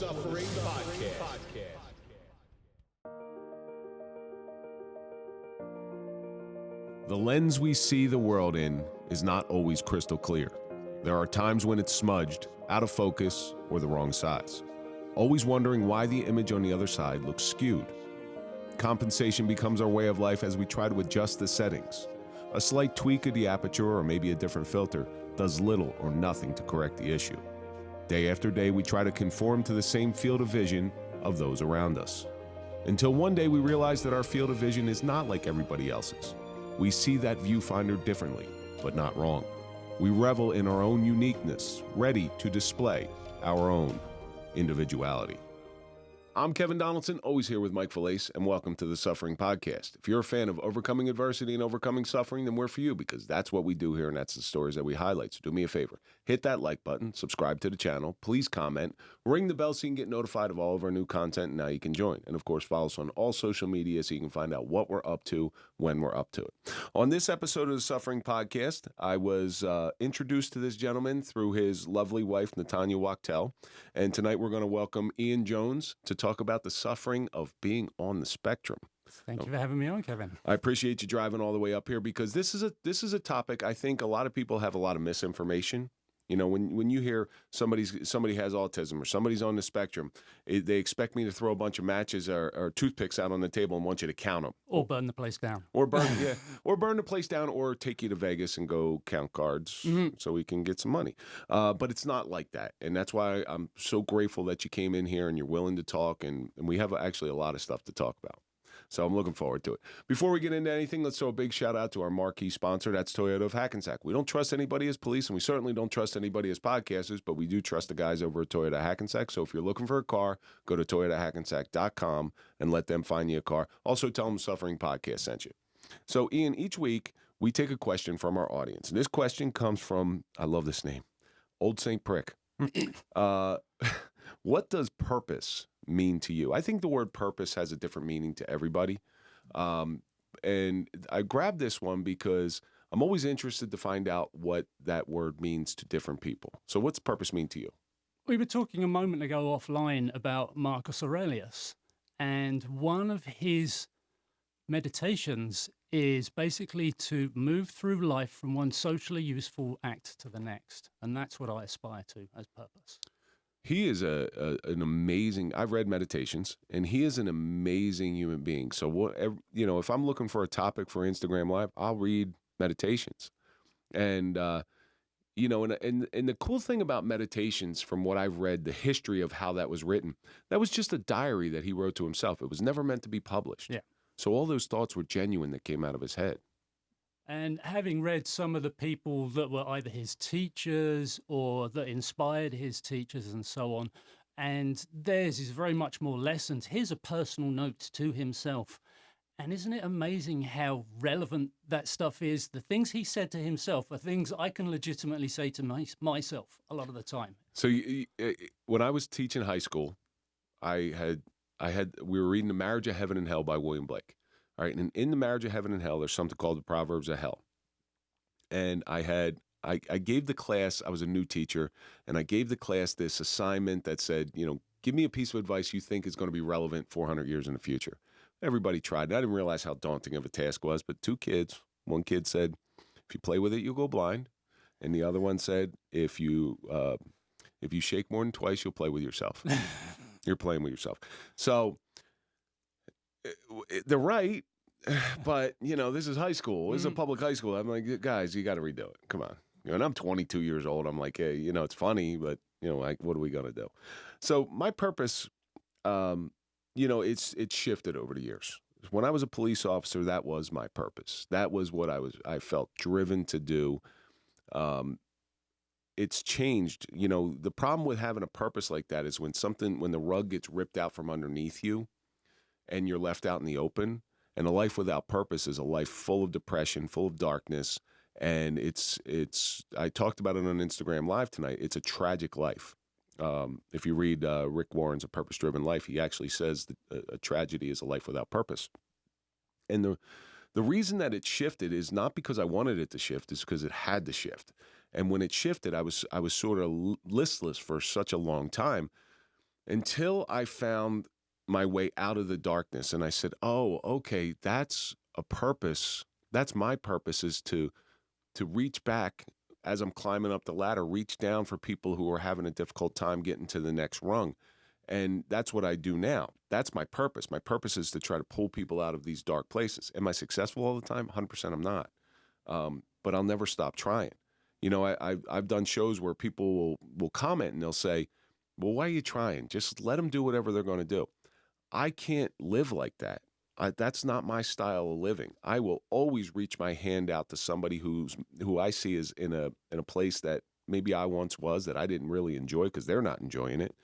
Suffering Podcast. The lens we see the world in is not always crystal clear. There are times when it's smudged, out of focus, or the wrong size. Always wondering why the image on the other side looks skewed. Compensation becomes our way of life as we try to adjust the settings. A slight tweak of the aperture or maybe a different filter does little or nothing to correct the issue. Day after day, we try to conform to the same field of vision of those around us. Until one day we realize that our field of vision is not like everybody else's. We see that viewfinder differently, but not wrong. We revel in our own uniqueness, ready to display our own individuality. I'm Kevin Donaldson, always here with Mike Falaise, and welcome to the Suffering Podcast. If you're a fan of overcoming adversity and overcoming suffering, then we're for you, because that's what we do here, and that's the stories that we highlight. So do me a favor, hit that like button, subscribe to the channel, please comment, ring the bell so you can get notified of all of our new content, and now you can join. And of course, follow us on all social media so you can find out what we're up to when we're up to it. On this episode of the Suffering Podcast, I was introduced to this gentleman through his lovely wife, Natanya Wachtel, and tonight we're going to welcome Ian Jones to talk about the suffering of being on the spectrum. Thank you for having me on, Kevin. I appreciate you driving all the way up here, because this is a topic I think a lot of people have a lot of misinformation. You know, when you hear somebody has autism or somebody's on the spectrum, they expect me to throw a bunch of matches or toothpicks out on the table and want you to count them. Or burn the place down. Or burn the place down, or take you to Vegas and go count cards so we can get some money. But it's not like that. And that's why I'm so grateful that you came in here and you're willing to talk. And we have actually a lot of stuff to talk about. So I'm looking forward to it. Before we get into anything, let's throw a big shout out to our marquee sponsor. That's Toyota of Hackensack. We don't trust anybody as police, and we certainly don't trust anybody as podcasters, but we do trust the guys over at Toyota Hackensack. So if you're looking for a car, go to toyotahackensack.com and let them find you a car. Also tell them Suffering Podcast sent you. So Ian, each week we take a question from our audience. And this question comes from, I love this name, Old St. Prick. What does purpose mean to you? I think the word purpose has a different meaning to everybody. And I grabbed this one because I'm always interested to find out what that word means to different people. So what's purpose mean to you? We were talking a moment ago offline about Marcus Aurelius, and one of his meditations is basically to move through life from one socially useful act to the next. And that's what I aspire to as purpose. He is an amazing, I've read Meditations, and he is an amazing human being. So if I'm looking for a topic for Instagram Live, I'll read Meditations. And, and the cool thing about Meditations, from what I've read, the history of how that was written, that was just a diary that he wrote to himself. It was never meant to be published. Yeah. So all those thoughts were genuine that came out of his head. And having read some of the people that were either his teachers or that inspired his teachers and so on, and theirs is very much more lessons. Here's a personal note to himself. And isn't it amazing how relevant that stuff is? The things he said to himself are things I can legitimately say to myself a lot of the time. So when I was teaching high school, we were reading The Marriage of Heaven and Hell by William Blake. All right, and in The Marriage of Heaven and Hell, there's something called the Proverbs of Hell. And I gave the class, I was a new teacher, and I gave the class this assignment that said, give me a piece of advice you think is going to be relevant 400 years in the future. Everybody tried. I didn't realize how daunting of a task was, but one kid said, if you play with it, you'll go blind. And the other one said, if you shake more than twice, you'll play with yourself. You're playing with yourself. So they're right, but this is high school. This is a public high school. I'm like, guys, you got to redo it. Come on. And I'm 22 years old. I'm like, hey, it's funny, but what are we gonna do? So my purpose, it's shifted over the years. When I was a police officer, that was my purpose. That was what I felt driven to do. It's changed. The problem with having a purpose like that is when the rug gets ripped out from underneath you, and you're left out in the open. And a life without purpose is a life full of depression, full of darkness. And I talked about it on Instagram Live tonight. It's a tragic life. If you read Rick Warren's A Purpose-Driven Life, he actually says that a tragedy is a life without purpose. And the reason that it shifted is not because I wanted it to shift, it's because it had to shift. And when it shifted, I was sort of listless for such a long time. until I found my way out of the darkness. And I said, oh, okay, that's a purpose. That's my purpose, is to reach back as I'm climbing up the ladder, reach down for people who are having a difficult time getting to the next rung. And that's what I do now. That's my purpose. My purpose is to try to pull people out of these dark places. Am I successful all the time? 100% I'm not. But I'll never stop trying. You know, I've done shows where people will comment and they'll say, well, why are you trying? Just let them do whatever they're going to do. I can't live like that. That's not my style of living. I will always reach my hand out to somebody who I see is in a place that maybe I once was, that I didn't really enjoy because they're not enjoying it.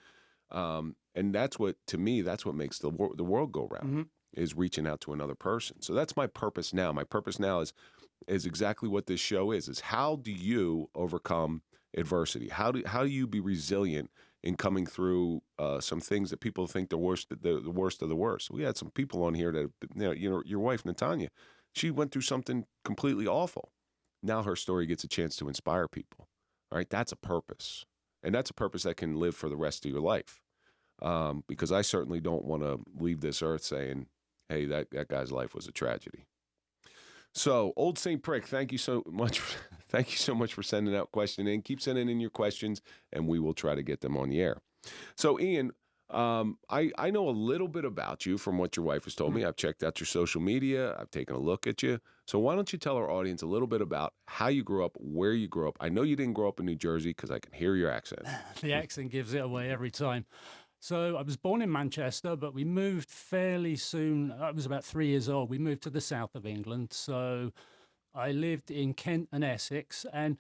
And that's what, to me, that's what makes the world go round, is reaching out to another person. So that's my purpose now. My purpose now is exactly what this show is how do you overcome adversity? How do you be resilient in coming through some things that people think the worst of the worst? We had some people on here that, you know, your wife, Natanya, she went through something completely awful. Now her story gets a chance to inspire people. All right, that's a purpose. And that's a purpose that can live for the rest of your life. Because I certainly don't want to leave this earth saying, hey, that guy's life was a tragedy. So, Old St. Prick, thank you so much. Thank you so much for sending that question in. Keep sending in your questions, and we will try to get them on the air. So, Ian, I know a little bit about you from what your wife has told me. I've checked out your social media. I've taken a look at you. So why don't you tell our audience a little bit about how you grew up, where you grew up? I know you didn't grow up in New Jersey because I can hear your accent. The accent gives it away every time. So I was born in Manchester, but we moved fairly soon. I was about 3 years old. We moved to the south of England. So I lived in Kent and Essex, and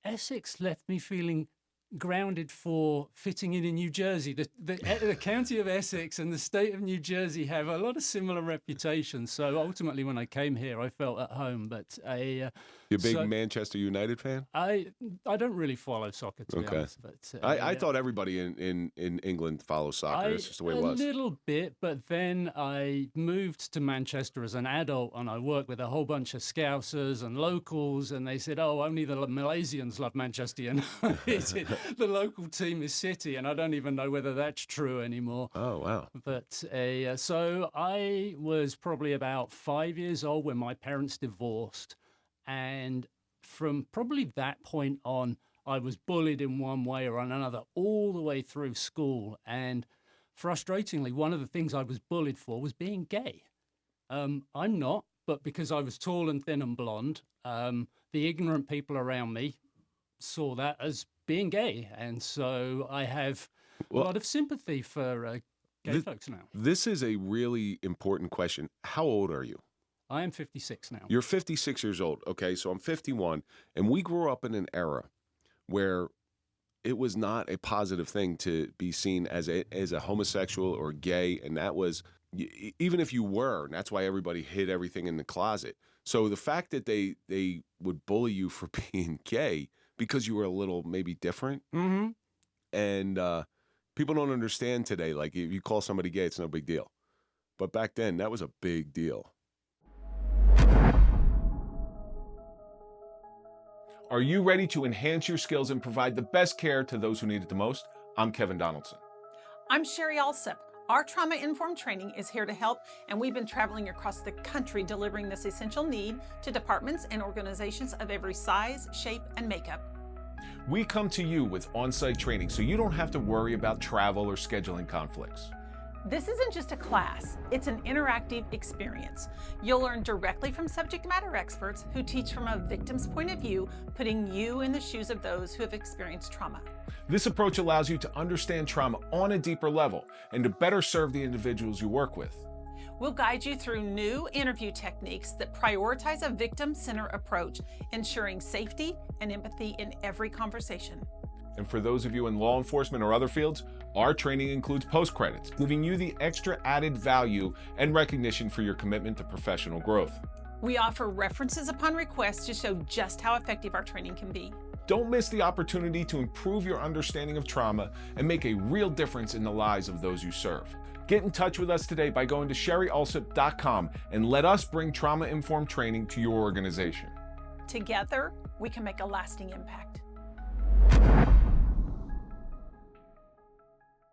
Essex left me feeling grounded for fitting in New Jersey. The county of Essex and the state of New Jersey have a lot of similar reputations. So ultimately, when I came here, I felt at home. But you're a big Manchester United fan? I don't really follow soccer, to be honest. But I thought everybody in England follows soccer. It's just the way it was. A little bit, but then I moved to Manchester as an adult, and I worked with a whole bunch of Scousers and locals, and they said, "Oh, only the Malaysians love Manchester United." The local team is City, and I don't even know whether that's true anymore. Oh, wow. But so I was probably about 5 years old when my parents divorced. And from probably that point on, I was bullied in one way or another all the way through school. And frustratingly, one of the things I was bullied for was being gay. I'm not, but because I was tall and thin and blonde, the ignorant people around me saw that as being gay, and so I have a lot of sympathy for gay folks now. This is a really important question. How old are you? I am 56 now. You're 56 years old. Okay, so I'm 51, and we grew up in an era where it was not a positive thing to be seen as a homosexual or gay, and that was, even if you were, and that's why everybody hid everything in the closet. So the fact that they would bully you for being gay because you were a little maybe different, and people don't understand today, like if you call somebody gay, it's no big deal. But back then, that was a big deal. Are you ready to enhance your skills and provide the best care to those who need it the most? I'm Kevin Donaldson. I'm Sherry Alsip. Our trauma-informed training is here to help, and we've been traveling across the country delivering this essential need to departments and organizations of every size, shape, and makeup. We come to you with on-site training so you don't have to worry about travel or scheduling conflicts. This isn't just a class, it's an interactive experience. You'll learn directly from subject matter experts who teach from a victim's point of view, putting you in the shoes of those who have experienced trauma. This approach allows you to understand trauma on a deeper level and to better serve the individuals you work with. We'll guide you through new interview techniques that prioritize a victim-centered approach, ensuring safety and empathy in every conversation. And for those of you in law enforcement or other fields, our training includes post-credits, giving you the extra added value and recognition for your commitment to professional growth. We offer references upon request to show just how effective our training can be. Don't miss the opportunity to improve your understanding of trauma and make a real difference in the lives of those you serve. Get in touch with us today by going to sherryalsip.com and let us bring trauma-informed training to your organization. Together, we can make a lasting impact.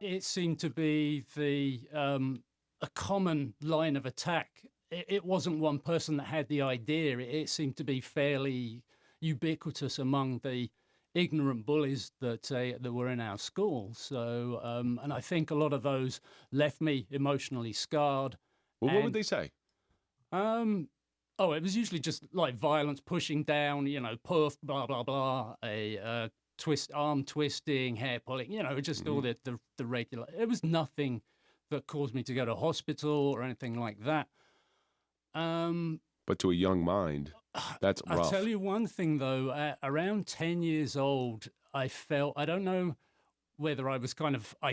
it seemed to be a common line of attack. It wasn't one person that had the idea. It seemed to be fairly ubiquitous among the ignorant bullies that were in our school. So, and I think a lot of those left me emotionally scarred. Well, what would they say? Oh, it was usually just like violence, pushing down, puff, blah, blah, blah, arm twisting, hair pulling, just all the regular. It was nothing that caused me to go to hospital or anything like that. But to a young mind, that's rough. I'll tell you one thing, though. At around 10 years old, I don't know whether I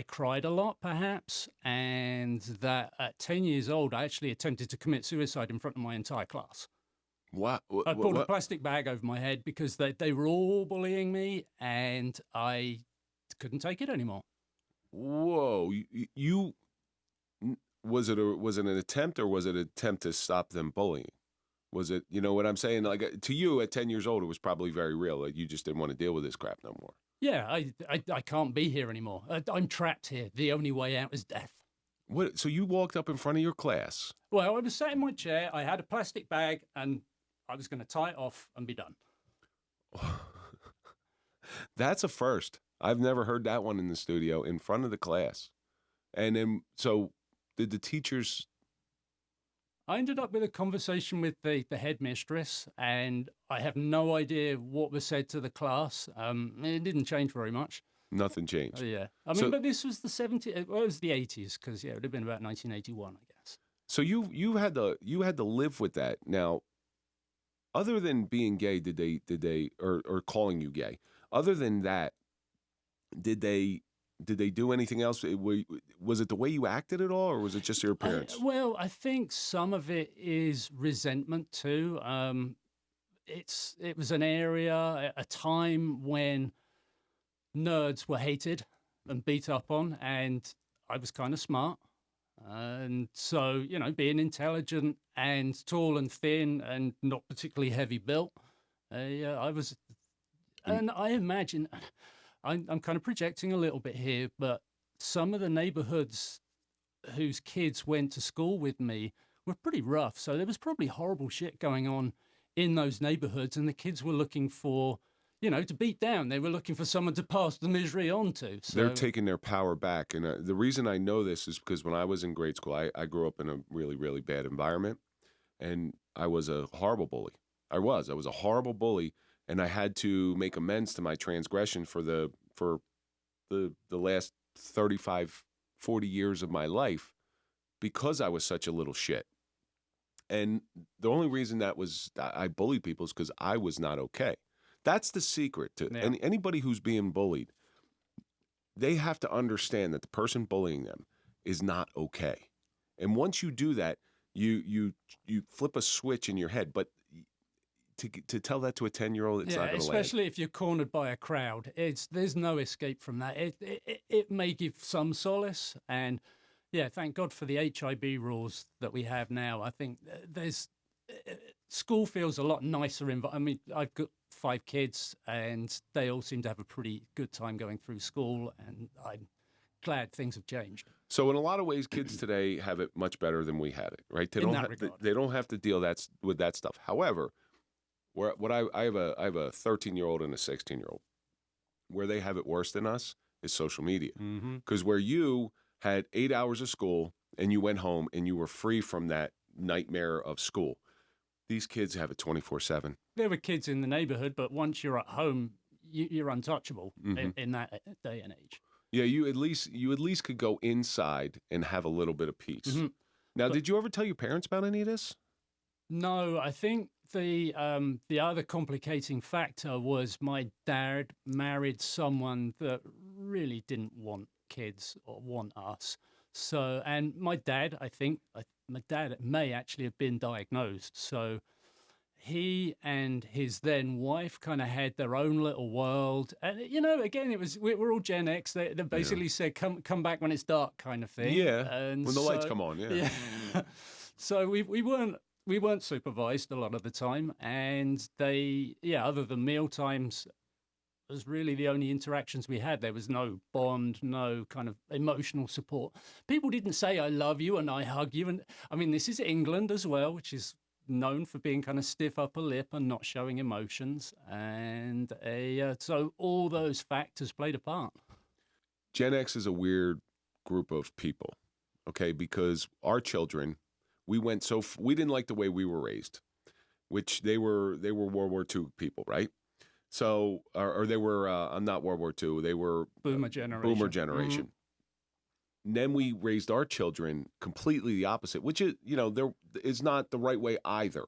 cried a lot, perhaps, and that at 10 years old, I actually attempted to commit suicide in front of my entire class. What? I pulled a plastic bag over my head because they were all bullying me, and I couldn't take it anymore. Whoa! Was it an attempt, or was it an attempt to stop them bullying? Was it, you know what I'm saying? Like, to you at 10 years old, it was probably very real. Like, you just didn't want to deal with this crap no more. Yeah, I can't be here anymore. I'm trapped here. The only way out is death. What? So you walked up in front of your class? Well, I was sat in my chair. I had a plastic bag, and I was going to tie it off and be done. That's a first. I've never heard that one in the studio in front of the class. And then, so did the teachers... I ended up with a conversation with the headmistress, and I have no idea what was said to the class. It didn't change very much. Nothing changed. Yeah. I mean, but this was the 70s, well, it was the 80s, because, yeah, it would have been about 1981, I guess. So you had to live with that. Now, other than being gay, did they or calling you gay, other than that, did they do anything else? Was it the way you acted at all, or was it just your appearance? Well, I think some of it is resentment too. It was an area, a time when nerds were hated and beat up on, and I was kind of smart. And so, being intelligent and tall and thin and not particularly heavy built, I was, and I imagine... I'm kind of projecting a little bit here, but some of the neighborhoods whose kids went to school with me were pretty rough. So there was probably horrible shit going on in those neighborhoods, and the kids were looking for, to beat down. They were looking for someone to pass the misery on to. So they're taking their power back. And the reason I know this is because when I was in grade school, I grew up in a really, really bad environment, and I was a horrible bully. I was a horrible bully. And I had to make amends to my transgression for the last 35, 40 years of my life because I was such a little shit. And the only reason that I bullied people is because I was not okay. That's the secret to anybody who's being bullied. They have to understand that the person bullying them is not okay. And once you do that, you flip a switch in your head. But to tell that to a 10-year-old, it's not going to land. Especially if you're cornered by a crowd. There's no escape from that. It may give some solace, and thank God for the HIB rules that we have now. I think school feels a lot nicer. I mean, I've got 5 kids, and they all seem to have a pretty good time going through school, and I'm glad things have changed. So in a lot of ways, kids today have it much better than we had it, right? They don't have to deal with that stuff. However, I have a 13-year-old and a 16-year-old. Where they have it worse than us is social media. Because where you had 8 hours of school and you went home and you were free from that nightmare of school, these kids have it 24/7. There were kids in the neighborhood, but once you're at home, you're untouchable in that day and age. Yeah, you at least could go inside and have a little bit of peace. Now, did you ever tell your parents about any of this? No, I think the other complicating factor was my dad married someone that really didn't want kids or want us. So, and my dad may actually have been diagnosed. So he and his then wife kind of had their own little world. And, again, we're all Gen X. They basically said, come back when it's dark kind of thing. Yeah, and when the lights come on, yeah. So we weren't supervised a lot of the time, and other than meal times, was really the only interactions we had. There was no bond, no kind of emotional support. People didn't say, I love you and I hug you. And I mean, this is England as well, which is known for being kind of stiff upper lip and not showing emotions. And so all those factors played a part. Gen X is a weird group of people, okay? Because our children, we didn't like the way we were raised, which they were World War II people, right? So, or they were, not World War II, they were Boomer generation. Boomer generation. Mm-hmm. Then we raised our children completely the opposite, which is, there is not the right way either.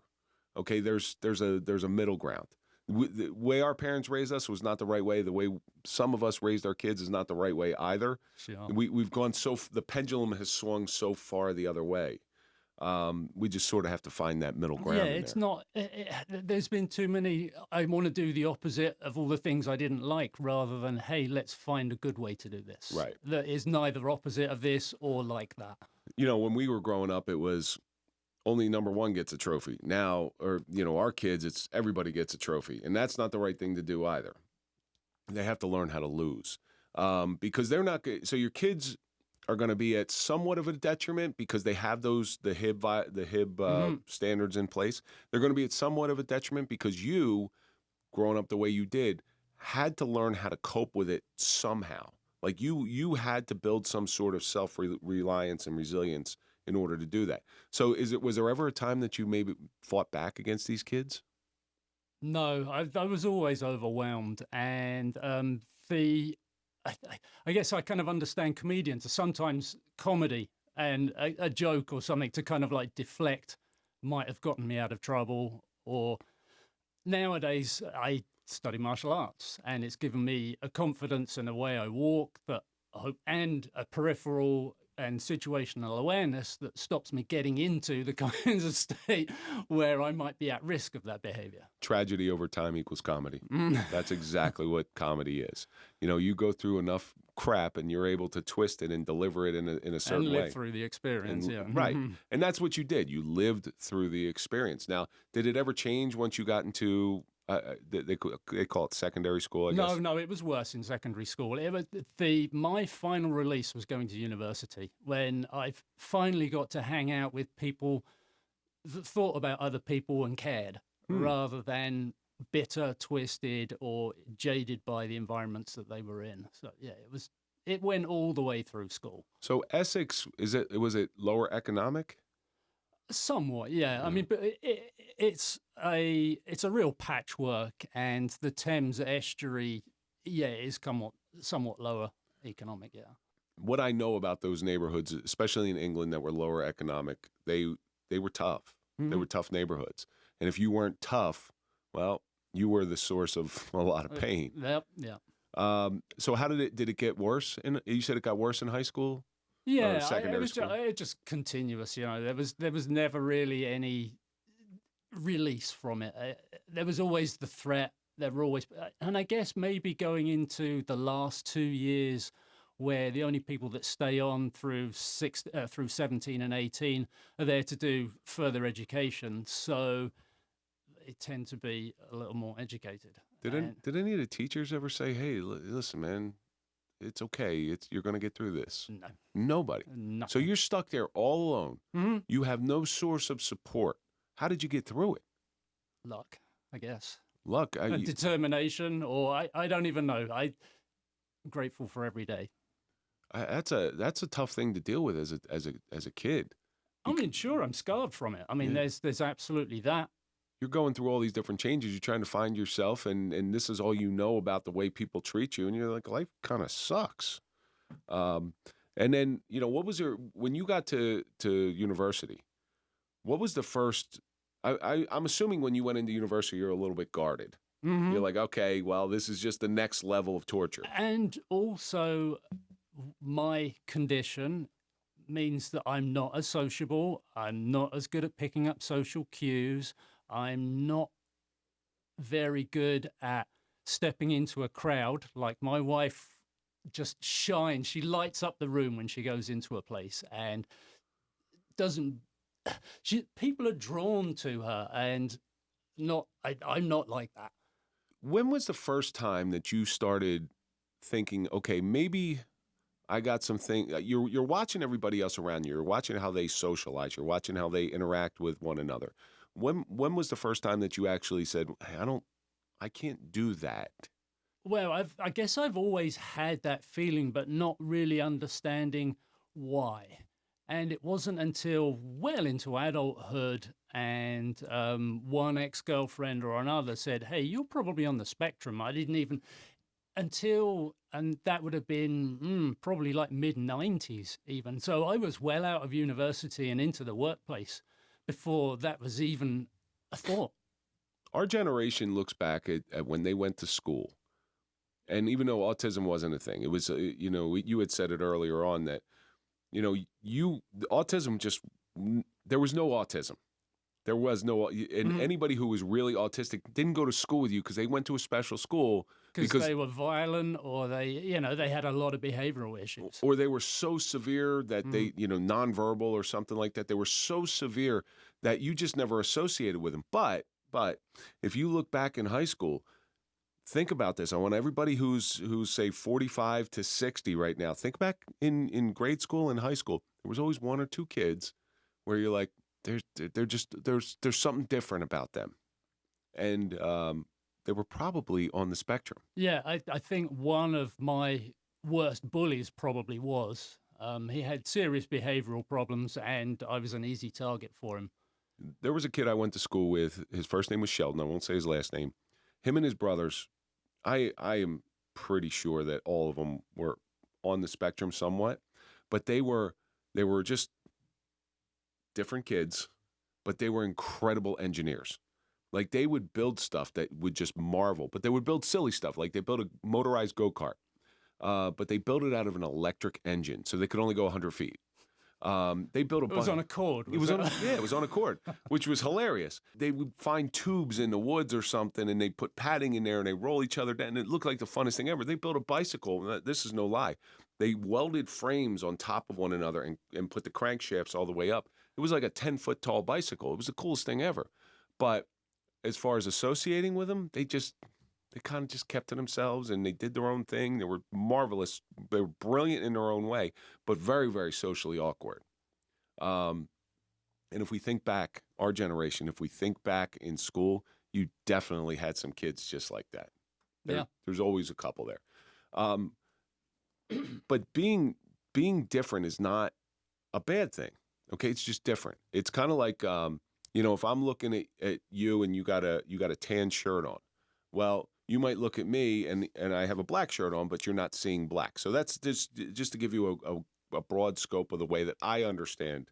Okay, there's a middle ground. The way our parents raised us was not the right way. The way some of us raised our kids is not the right way either. Sure. We've gone the pendulum has swung so far the other way. We just sort of have to find that middle ground. Yeah, it's not. There's been too many. I want to do the opposite of all the things I didn't like, rather than, hey, let's find a good way to do this. Right. That is neither opposite of this or like that. When we were growing up, it was only number one gets a trophy. Now, our kids, it's everybody gets a trophy, and that's not the right thing to do either. They have to learn how to lose, because they're not good. So your kids are going to be at somewhat of a detriment because they have the HIB standards in place. They're going to be at somewhat of a detriment because you, growing up the way you did, had to learn how to cope with it somehow. Like you had to build some sort of self-reliance and resilience in order to do that. So was there ever a time that you maybe fought back against these kids? No, I was always overwhelmed, and I guess I kind of understand comedians. Sometimes comedy and a joke or something to kind of like deflect might have gotten me out of trouble. Or nowadays I study martial arts, and it's given me a confidence in the way I walk and a peripheral and situational awareness that stops me getting into the kinds of state where I might be at risk of that behavior. Tragedy over time equals comedy. That's exactly what comedy is. You go through enough crap and you're able to twist it and deliver it in a certain way. And live through the experience, yeah. Right. And that's what you did. You lived through the experience. Now, did it ever change once you got into they call it secondary school, I guess? No, it was worse in secondary school. My final release was going to university, when I finally got to hang out with people that thought about other people and cared, rather than bitter, twisted, or jaded by the environments that they were in. So yeah, it went all the way through school. So Essex, was it lower economic? Somewhat, yeah. I mean, but it's a real patchwork, and the Thames estuary, is somewhat lower economic, yeah. What I know about those neighborhoods, especially in England that were lower economic, they were tough. Mm-hmm. They were tough neighborhoods, and if you weren't tough, well, you were the source of a lot of pain. Yep, yeah. So how did it get worse? You said it got worse in high school? Yeah, secondary school? It was just continuous. There was never really any release from it. There was always the threat. There were always, and I guess maybe going into the last 2 years, where the only people that stay on through 17 and 18 are there to do further education. So they tend to be a little more educated. Did any of the teachers ever say, "Hey, listen, man, it's okay. You're going to get through this"? No. Nobody. Nothing. So you're stuck there all alone. Mm-hmm. You have no source of support. How did you get through it? Luck, I guess. Luck. Determination, or I don't even know. I'm grateful for every day. That's a tough thing to deal with as a kid. Sure, I'm scarred from it. There's absolutely that. You're going through all these different changes. You're trying to find yourself, and this is all you know about the way people treat you, and you're like, life kind of sucks. And then, what was when you got to university, what was the first, I'm assuming when you went into university, you're a little bit guarded. Mm-hmm. You're like, okay, well, this is just the next level of torture. And also, my condition means that I'm not as sociable. I'm not as good at picking up social cues. I'm not very good at stepping into a crowd. Like my wife just shines. She lights up the room when she goes into a place, and people are drawn to her, and I'm not like that. When was the first time that you started thinking, okay, maybe I got something? You're watching everybody else around you. You're watching how they socialize. You're watching how they interact with one another. When was the first time that you actually said, hey, I can't do that? Well, I guess I've always had that feeling, but not really understanding why. And it wasn't until well into adulthood and one ex-girlfriend or another said, hey, you're probably on the spectrum. I didn't even and that would have been probably like mid-90s even. So I was well out of university and into the workplace before that was even a thought. Our generation looks back at when they went to school. And even though autism wasn't a thing, it was, you had said it earlier on that, autism there was no autism. There was no, and anybody who was really autistic didn't go to school with you because they went to a special school. Because they were violent or they had a lot of behavioral issues. Or they were so severe that they, nonverbal or something like that. They were so severe that you just never associated with them. But if you look back in high school, think about this. I want everybody who's say 45 to 60 right now, think back in grade school and high school. There was always one or two kids where you're like, there's something different about them. And they were probably on the spectrum. Yeah, I think one of my worst bullies probably was. He had serious behavioral problems, and I was an easy target for him. There was a kid I went to school with. His first name was Sheldon. I won't say his last name. Him and his brothers, I am pretty sure that all of them were on the spectrum somewhat, but they were just different kids, but they were incredible engineers. Like they would build stuff that would just marvel, but they would build silly stuff. Like they built a motorized go-kart, but they built it out of an electric engine, so they could only go 100 feet. They built a bike. It was on a cord. It was on a cord, which was hilarious. They would find tubes in the woods or something, and they put padding in there, and they roll each other down, and it looked like the funnest thing ever. They built a bicycle. This is no lie. They welded frames on top of one another and put the crankshafts all the way up. It was like a 10-foot tall bicycle. It was the coolest thing ever. But as far as associating with them, they kind of just kept to themselves, and they did their own thing. They were marvelous. They were brilliant in their own way, but very, very socially awkward. And if we think back, our generation, if we think back in school, you definitely had some kids just like that. There's always a couple there. But being different is not a bad thing. Okay, it's just different. It's kind of like if I'm looking at you and you got a tan shirt on, well, you might look at me and I have a black shirt on, but you're not seeing black. So that's just to give you a broad scope of the way that I understand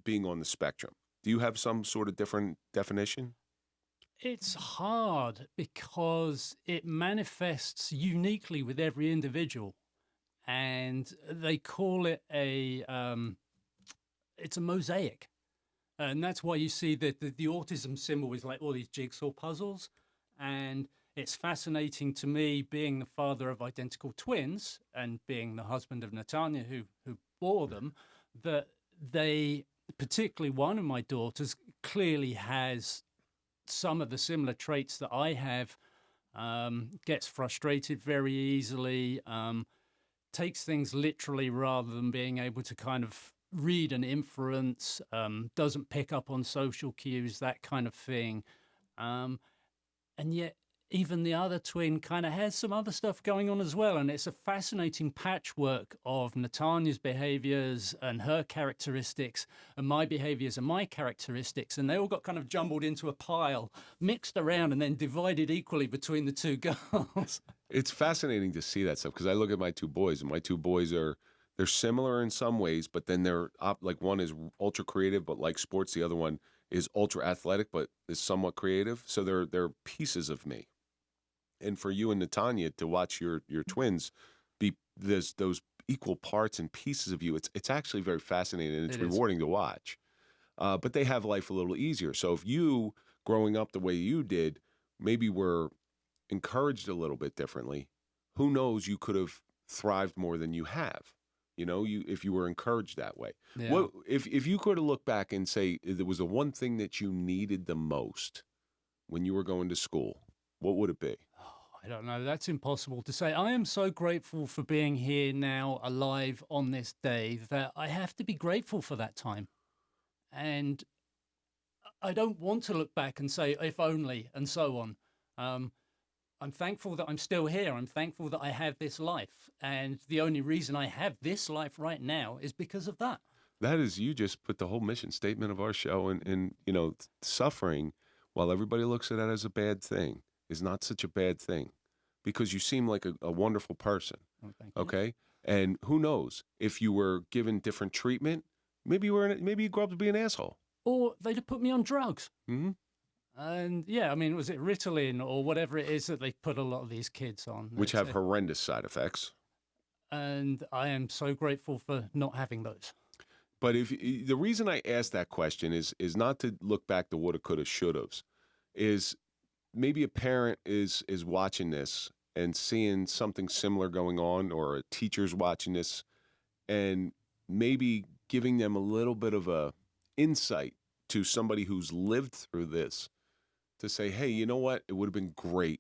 being on the spectrum. Do you have some sort of different definition? It's hard because it manifests uniquely with every individual, and they call it it's a mosaic. And that's why you see that the autism symbol is like all these jigsaw puzzles. And it's fascinating to me, being the father of identical twins and being the husband of Natanya, who bore them, that they, particularly one of my daughters, clearly has some of the similar traits that I have, gets frustrated very easily, takes things literally rather than being able to kind of read and inference, doesn't pick up on social cues, that kind of thing. And yet even the other twin kind of has some other stuff going on as well. And it's a fascinating patchwork of Natanya's behaviors and her characteristics and my behaviors and my characteristics. And they all got kind of jumbled into a pile, mixed around and then divided equally between the two girls. It's fascinating to see that stuff because I look at my two boys, and my two boys they're similar in some ways, but then they're like one is ultra creative, but like sports. The other one is ultra athletic, but is somewhat creative. So they're pieces of me. And for you and Natanya to watch your twins be those equal parts and pieces of you, it's actually very fascinating and it's rewarding to watch. But they have life a little easier. So if you, growing up the way you did, maybe were encouraged a little bit differently, who knows, you could have thrived more than you have. If you were encouraged that way. Yeah. What if you could look back and say there was the one thing that you needed the most when you were going to school, what would it be? Oh, I don't know. That's impossible to say. I am so grateful for being here now, alive on this day, that I have to be grateful for that time. And I don't want to look back and say, if only, and so on. I'm thankful that I'm still here. I'm thankful that I have this life. And the only reason I have this life right now is because of that. That is, you just put the whole mission statement of our show, and suffering, while everybody looks at it as a bad thing, is not such a bad thing, because you seem like a wonderful person. Oh, thank you. Okay, and who knows, if you were given different treatment, maybe you grew up to be an asshole, or they'd have put me on drugs. Mm-hmm. And yeah, I mean, was it Ritalin or whatever it is that they put a lot of these kids on, which have horrendous side effects. And I am so grateful for not having those. But the reason I asked that question is not to look back to woulda, coulda, shouldas, is maybe a parent is watching this and seeing something similar going on, or a teacher's watching this and maybe giving them a little bit of a insight to somebody who's lived through this, to say, hey, you know what? It would have been great.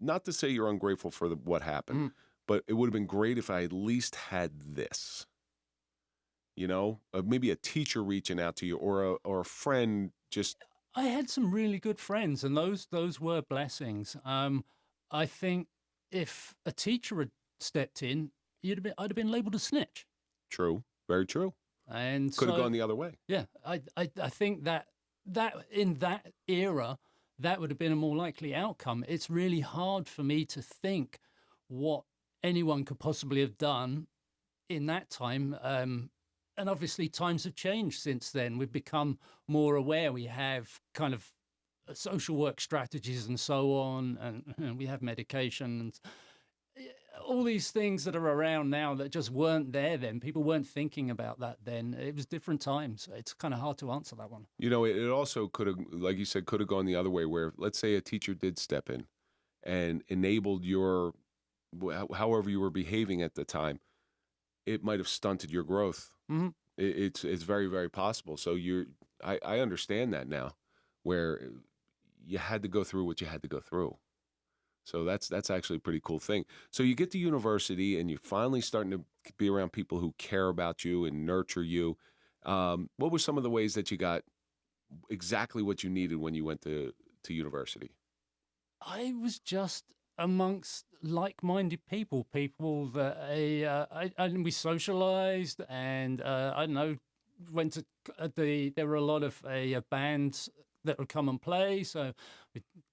Not to say you're ungrateful for what happened, but it would have been great if I at least had this. Maybe a teacher reaching out to you, or a friend just. I had some really good friends, and those were blessings. I think if a teacher had stepped in, I'd have been labeled a snitch. True, very true. And could have gone the other way. Yeah, I think that in that era, that would have been a more likely outcome. It's really hard for me to think what anyone could possibly have done in that time. And obviously times have changed since then. We've become more aware. We have kind of social work strategies and so on, and we have medication and all these things that are around now that just weren't there then. People weren't thinking about that then. It was different times. It's kind of hard to answer that one. It also could have, like you said, could have gone the other way, where let's say a teacher did step in and enabled however you were behaving at the time. It might have stunted your growth. Mm-hmm. It's very, very possible. So I understand that now, where you had to go through what you had to go through. So that's actually a pretty cool thing. So you get to university and you're finally starting to be around people who care about you and nurture you. What were some of the ways that you got exactly what you needed when you went to university? I was just amongst like-minded people that we socialized, and I don't know, went to there were a lot of bands that would come and play, so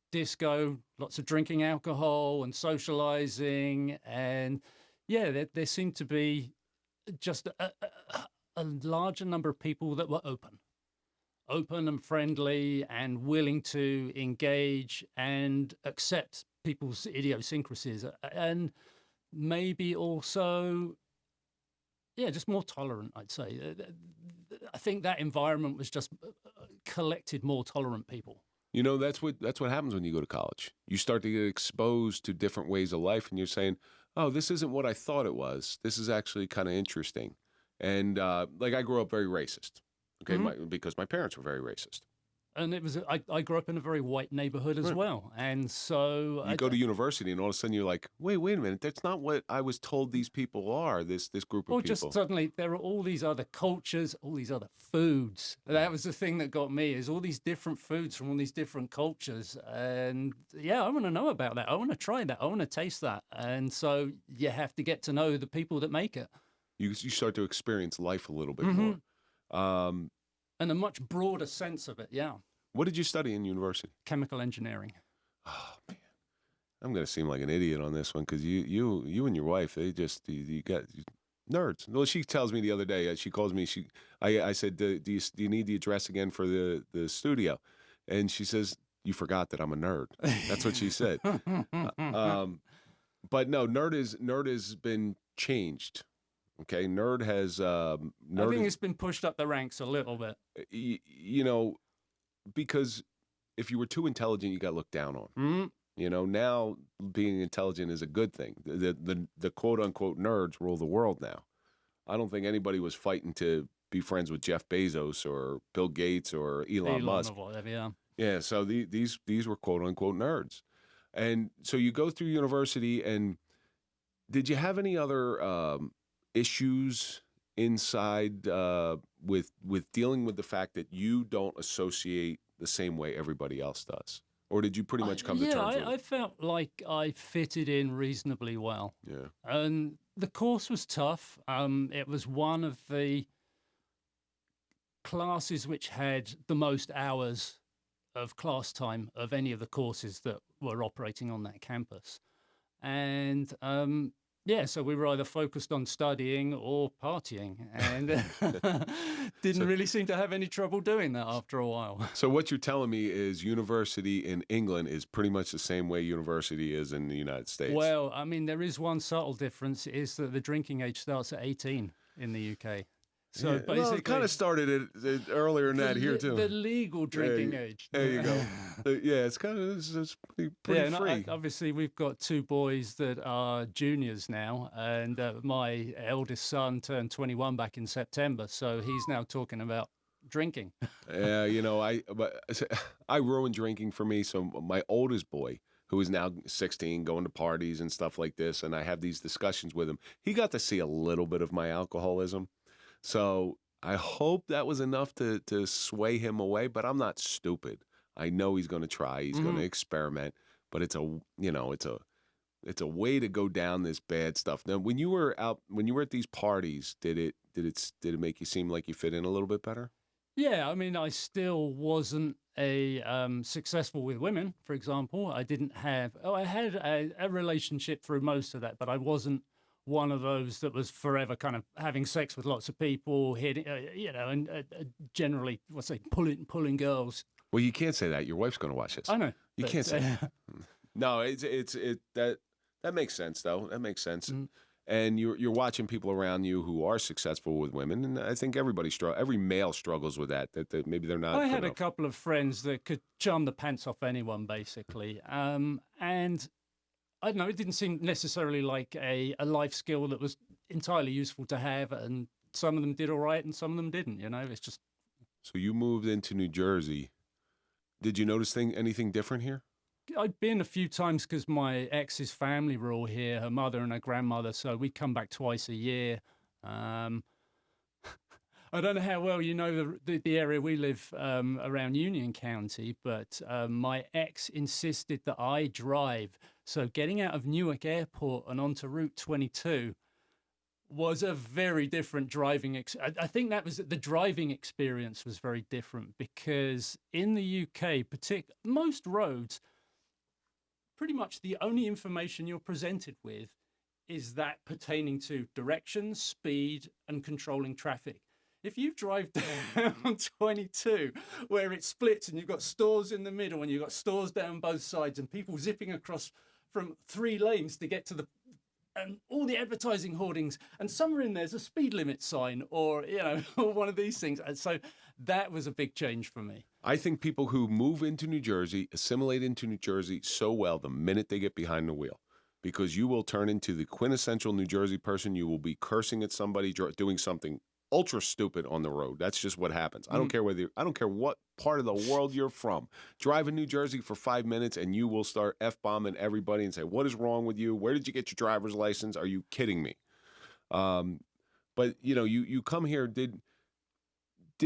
disco, lots of drinking alcohol and socializing, and yeah, there seemed to be just a larger number of people that were open and friendly and willing to engage and accept people's idiosyncrasies, and maybe also, yeah, just more tolerant, I'd say. I think that environment was just collected more tolerant people. That's what happens when you go to college. You start to get exposed to different ways of life, and you're saying, oh, this isn't what I thought it was. This is actually kind of interesting. And like, I grew up very racist, okay, because my parents were very racist. And it was I grew up in a very white neighborhood as well. And so you go to university and all of a sudden you're like, wait a minute, that's not what I was told these people are, this group of people. Or just suddenly there are all these other cultures, all these other foods. That was the thing that got me, is all these different foods from all these different cultures. And yeah, I want to know about that. I want to try that. I want to taste that. And so you have to get to know the people that make it. You start to experience life a little bit more. And a much broader sense of it, yeah. What did you study in university? Chemical engineering. Oh, man. I'm going to seem like an idiot on this one, because you and your wife, you got nerds. Well, she tells me the other day, she calls me, I said, do you need the address again for the studio? And she says, you forgot that I'm a nerd. That's what she said. But no, nerd has been changed. Okay, nerd has. I think it's been pushed up the ranks a little bit. Because if you were too intelligent, you got looked down on. Mm-hmm. Now being intelligent is a good thing. The quote unquote nerds rule the world now. I don't think anybody was fighting to be friends with Jeff Bezos or Bill Gates or Elon Musk. Or whatever, yeah. Yeah. So these were quote unquote nerds, And so you go through university, and did you have any other issues inside with dealing with the fact that you don't associate the same way everybody else does? Or did you pretty much come to terms with it? I felt like I fitted in reasonably well. Yeah. And the course was tough. It was one of the classes which had the most hours of class time of any of the courses that were operating on that campus. And so we were either focused on studying or partying, and didn't really seem to have any trouble doing that after a while. So what you're telling me is university in England is pretty much the same way university is in the United States. Well, I mean, there is one subtle difference, is that the drinking age starts at 18 in the UK. So yeah. basically, well, it kind of started it earlier than that here too. The legal drinking age. There you go. Yeah, it's kind of it's pretty free. Obviously, we've got two boys that are juniors now, and my eldest son turned 21 back in September, so he's now talking about drinking. Yeah, I ruined drinking for me. So my oldest boy, who is now 16, going to parties and stuff like this, and I have these discussions with him. He got to see a little bit of my alcoholism. So I hope that was enough to sway him away, but I'm not stupid. I know he's going to try. He's going to experiment, but it's a way to go down this bad stuff. Now, when you were at these parties, did it make you seem like you fit in a little bit better? Yeah, I mean, I still wasn't successful with women, for example. I had a relationship through most of that, but I wasn't one of those that was forever kind of having sex with lots of people, hitting, and generally, pulling girls. Well, you can't say that. Your wife's going to watch this. I know. You can't say that. No, that makes sense though. That makes sense. Mm-hmm. And you're watching people around you who are successful with women, and I think every male struggles with that maybe they're not. I had a couple of friends that could charm the pants off anyone, basically, and I don't know, it didn't seem necessarily like a life skill that was entirely useful to have, and some of them did all right and some of them didn't, it's just... So you moved into New Jersey. Did you notice anything different here? I'd been a few times because my ex's family were all here, her mother and her grandmother, so we'd come back twice a year. I don't know how well you know the area we live around Union County, but my ex insisted that I drive. So getting out of Newark Airport and onto Route 22 was a very different driving. I think that was the driving experience was very different because in the UK, most roads, pretty much the only information you're presented with is that pertaining to directions, speed, and controlling traffic. If you drive down 22, where it splits and you've got stores in the middle and you've got stores down both sides and people zipping across from 3 lanes to get to and all the advertising hoardings, and somewhere in there's a speed limit sign or, or one of these things. And so that was a big change for me. I think people who move into New Jersey, assimilate into New Jersey so well the minute they get behind the wheel, because you will turn into the quintessential New Jersey person. You will be cursing at somebody, doing something ultra stupid on the road. That's just what happens. I don't care I don't care what part of the world you're from. Drive in New Jersey for 5 minutes and you will start F-bombing everybody and say, what is wrong with you? Where did you get your driver's license? Are you kidding me? But you come here. Did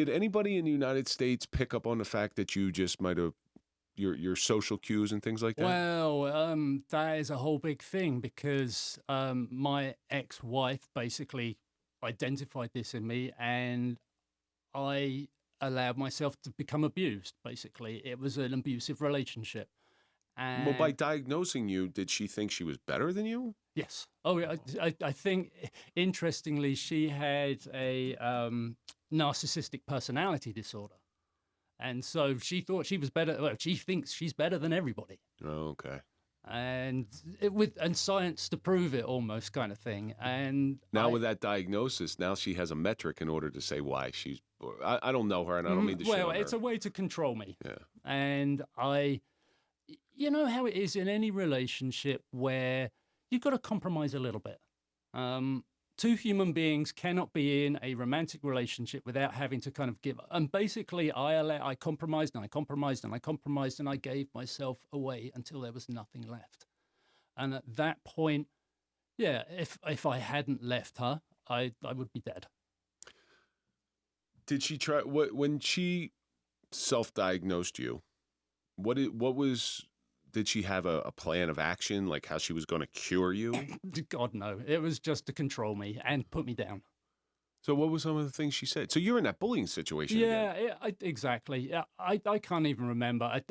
anybody in the United States pick up on the fact that you just might have your social cues and things like that? Well, that is a whole big thing because my ex-wife basically identified this in me, and I allowed myself to become abused. Basically, it was an abusive relationship. And well, by diagnosing you, did she think she was better than you? Yes. Oh, I think interestingly, she had a narcissistic personality disorder, and so she thought she was better. Well, she thinks she's better than everybody. Oh, okay. And science to prove it, almost kind of thing. And now with that diagnosis, now she has a metric in order to say why she's. I don't know her, and I don't mean to. Well, it's a way to control me. Yeah. And you know how it is in any relationship where you've got to compromise a little bit two human beings cannot be in a romantic relationship without having to kind of give. And basically, I compromised and I compromised and I compromised and I gave myself away until there was nothing left. And at that point, yeah, if I hadn't left her, I would be dead. Did she try when she self-diagnosed you? Did she have a plan of action, like how she was going to cure you? God, no. It was just to control me and put me down. So what were some of the things she said? So you're in that bullying situation Yeah, again. exactly. Yeah, I can't even remember.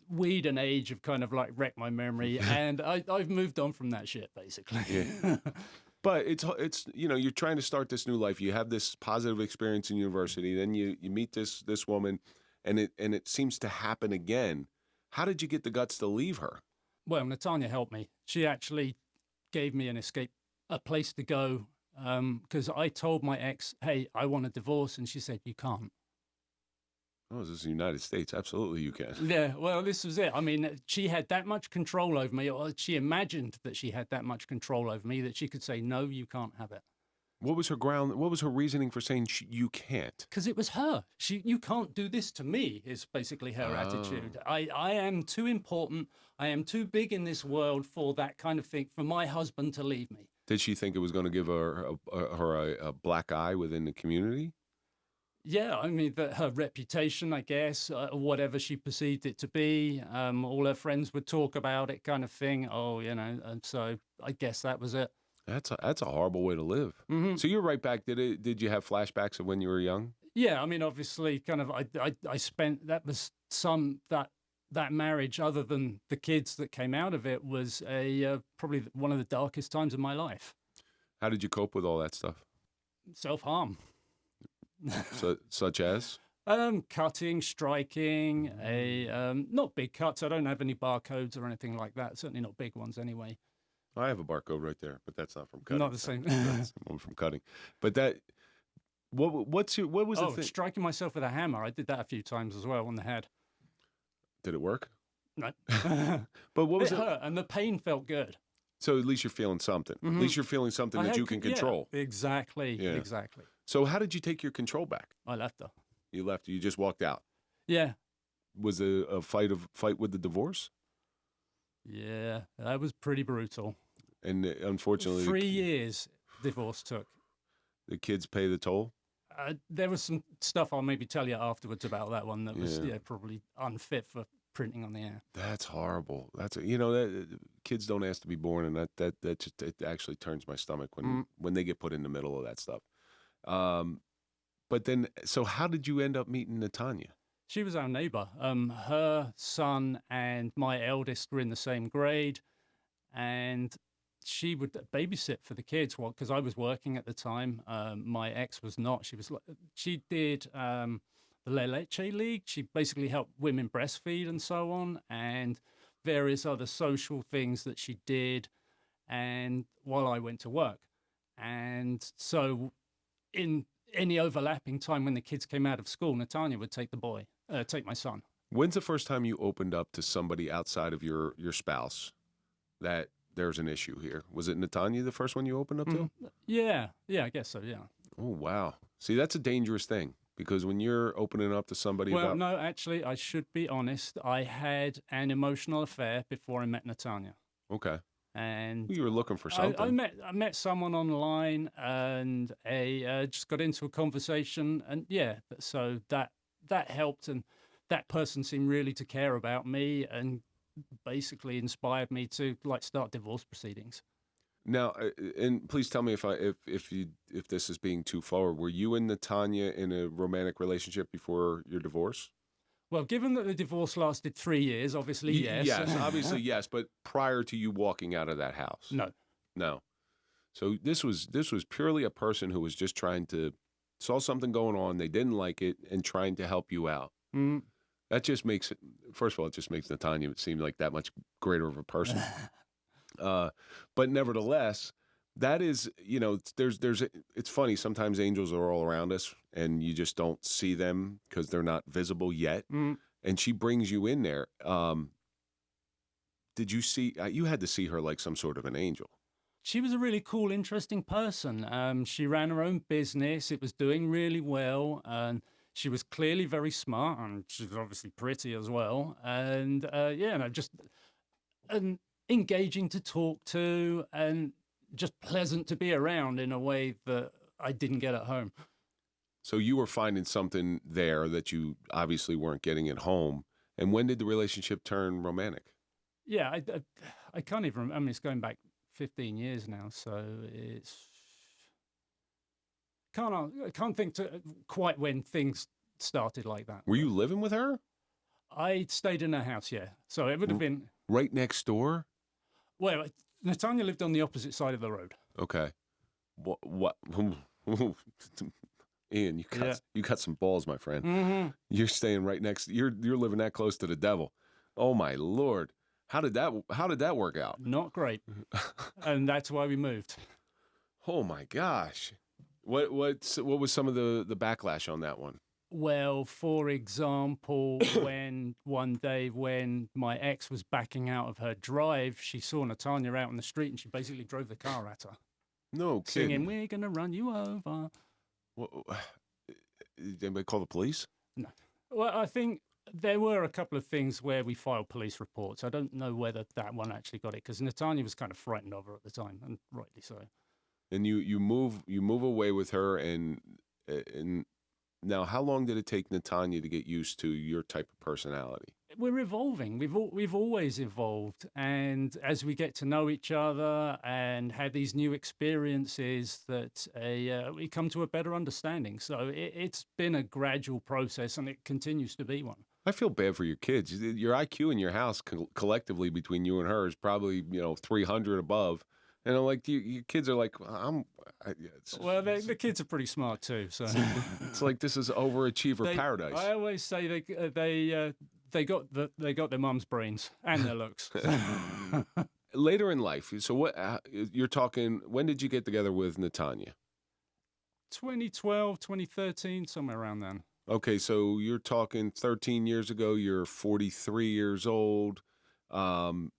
Weed and age have kind of like wrecked my memory, and I've moved on from that shit, basically. Yeah. But it's you're trying to start this new life. You have this positive experience in university, then you meet this woman, and it seems to happen again. How did you get the guts to leave her? Well, Natanya helped me. She actually gave me an escape, a place to go, because I told my ex, hey, I want a divorce, and she said, you can't. Oh, this is the United States. Absolutely you can. Yeah, well, this was it. I mean, she had that much control over me, or she imagined that she had that much control over me that she could say, no, you can't have it. What was her reasoning for saying you can't? Because it was her. You can't do this to me, is basically her attitude. I am too important. I am too big in this world for that kind of thing, for my husband to leave me. Did she think it was going to give her a black eye within the community? Yeah, I mean, her reputation, I guess, whatever she perceived it to be, all her friends would talk about it kind of thing. Oh, and so I guess that was it. That's a horrible way to live. Mm-hmm. So you're right back. Did you have flashbacks of when you were young? Yeah, I mean, obviously, kind of. I spent that marriage, other than the kids that came out of it, was probably one of the darkest times of my life. How did you cope with all that stuff? Self-harm. So, such as? Cutting, striking, not big cuts. I don't have any barcodes or anything like that. Certainly not big ones anyway. I have a barcode right there, but that's not from cutting. Not the same. That's one from cutting. But that, what was the thing? Striking myself with a hammer. I did that a few times as well on the head. Did it work? No. But what was it? Hurt, and the pain felt good. So at least you're feeling something. Mm-hmm. At least you're feeling something that you can control. Yeah, exactly. Yeah. Exactly. So how did you take your control back? I left her. You left her. You just walked out. Yeah. Was it a fight with the divorce? Yeah, that was pretty brutal. And unfortunately, 3 years divorce took. The kids pay the toll? There was some stuff I'll maybe tell you afterwards about that one that was probably unfit for printing on the air. That's horrible. That's kids don't ask to be born, and that just it actually turns my stomach when they get put in the middle of that stuff. But then, so how did you end up meeting Natanya? She was our neighbor. Her son and my eldest were in the same grade, and she would babysit for the kids because I was working at the time. My ex was not. She did the La Leche League. She basically helped women breastfeed and so on, and various other social things that she did. And while I went to work, and so in any overlapping time when the kids came out of school, Natanya would take my son. When's the first time you opened up to somebody outside of your spouse that there's an issue here? Was it Natanya the first one you opened up to? Yeah, I guess so, yeah. Oh, wow. See, that's a dangerous thing because when you're opening up to somebody no, actually, I should be honest. I had an emotional affair before I met Natanya. Okay. And you were looking for something. I met someone online and just got into a conversation, and so that helped, and that person seemed really to care about me and basically inspired me to start divorce proceedings. Now, and please tell me if this is being too forward. Were you and Natanya in a romantic relationship before your divorce? Well, given that the divorce lasted 3 years, obviously, yes. Yes, obviously, yes. But prior to you walking out of that house? No. So this was purely a person who was just saw something going on, they didn't like it, and trying to help you out. Mm. That just makes it, first of all, it just makes Natanya seem like that much greater of a person. But nevertheless, that is, it's funny. Sometimes angels are all around us and you just don't see them because they're not visible yet. Mm. And she brings you in there. Did you see, you had to see her like some sort of an angel. she was a really cool, interesting person. She ran her own business. It was doing really well. And she was clearly very smart, and she's obviously pretty as well. And just engaging to talk to, and just pleasant to be around in a way that I didn't get at home. So you were finding something there that you obviously weren't getting at home. And when did the relationship turn romantic? Yeah, I can't even remember. I mean, it's going back 15 years now, so I can't think to quite when things started like that. Were you living with her? I stayed in her house, yeah. So it would have been right next door? Well, Natanya lived on the opposite side of the road. Okay. What? Ian, you got some balls, my friend. Mm-hmm. You're staying right next. You're living that close to the devil. Oh my Lord! How did that work out? Not great, and that's why we moved. Oh my gosh! What was some of the backlash on that one? Well, for example, when one day when my ex was backing out of her drive, she saw Natanya out on the street, and she basically drove the car at her. No kidding. Singing, "We're gonna run you over." Did anybody call the police? No. Well, I think there were a couple of things where we filed police reports. I don't know whether that one actually got it, because Natanya was kind of frightened of her at the time, and rightly so. And you move away with her, and now how long did it take Natanya to get used to your type of personality? We're evolving. We've always evolved, and as we get to know each other and have these new experiences, that we come to a better understanding. So it's been a gradual process, and it continues to be one. I feel bad for your kids. Your IQ in your house collectively between you and her is probably 300 above, and I'm like, your kids are like, the kids are pretty smart too. So it's like this is overachiever paradise. I always say they got their mum's brains and their looks. Later in life, so what you're talking? When did you get together with Natanya? 2012, 2013, somewhere around then. Okay, so you're talking 13 years ago. You're 43 years old, and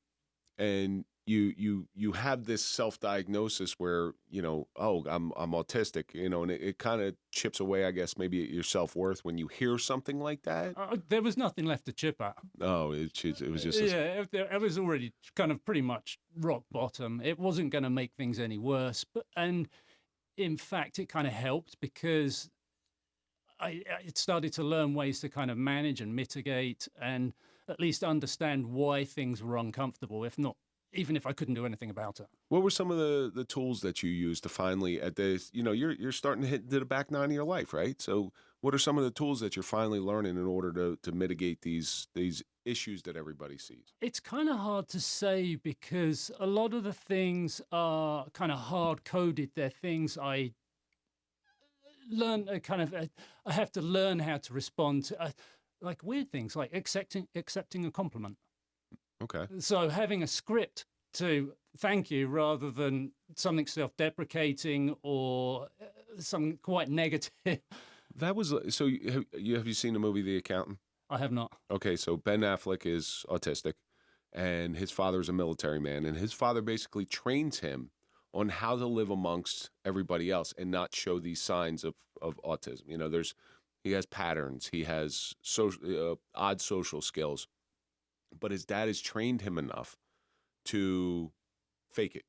you have this self-diagnosis where I'm autistic, and it kind of chips away, I guess, maybe at your self-worth when you hear something like that. There was nothing left to chip at. Oh, it was just I was already kind of pretty much rock bottom. It wasn't going to make things any worse, and in fact, it kind of helped, because I started to learn ways to kind of manage and mitigate, and at least understand why things were uncomfortable, even if I couldn't do anything about it. What were some of the tools that you used to finally, at this, you're starting to hit the back nine of your life, right? So what are some of the tools that you're finally learning in order to mitigate these issues that everybody sees? It's kind of hard to say, because a lot of the things are kind of hard-coded. They're things I learn, I have to learn how to respond to, like weird things, like accepting a compliment. Okay. So having a script to thank you rather than something self-deprecating or something quite negative. That was so. Have you seen the movie The Accountant? I have not. Okay, so Ben Affleck is autistic, and his father is a military man, and his father basically trains him on how to live amongst everybody else and not show these signs of autism. He has patterns, he has odd social skills. But his dad has trained him enough to fake it.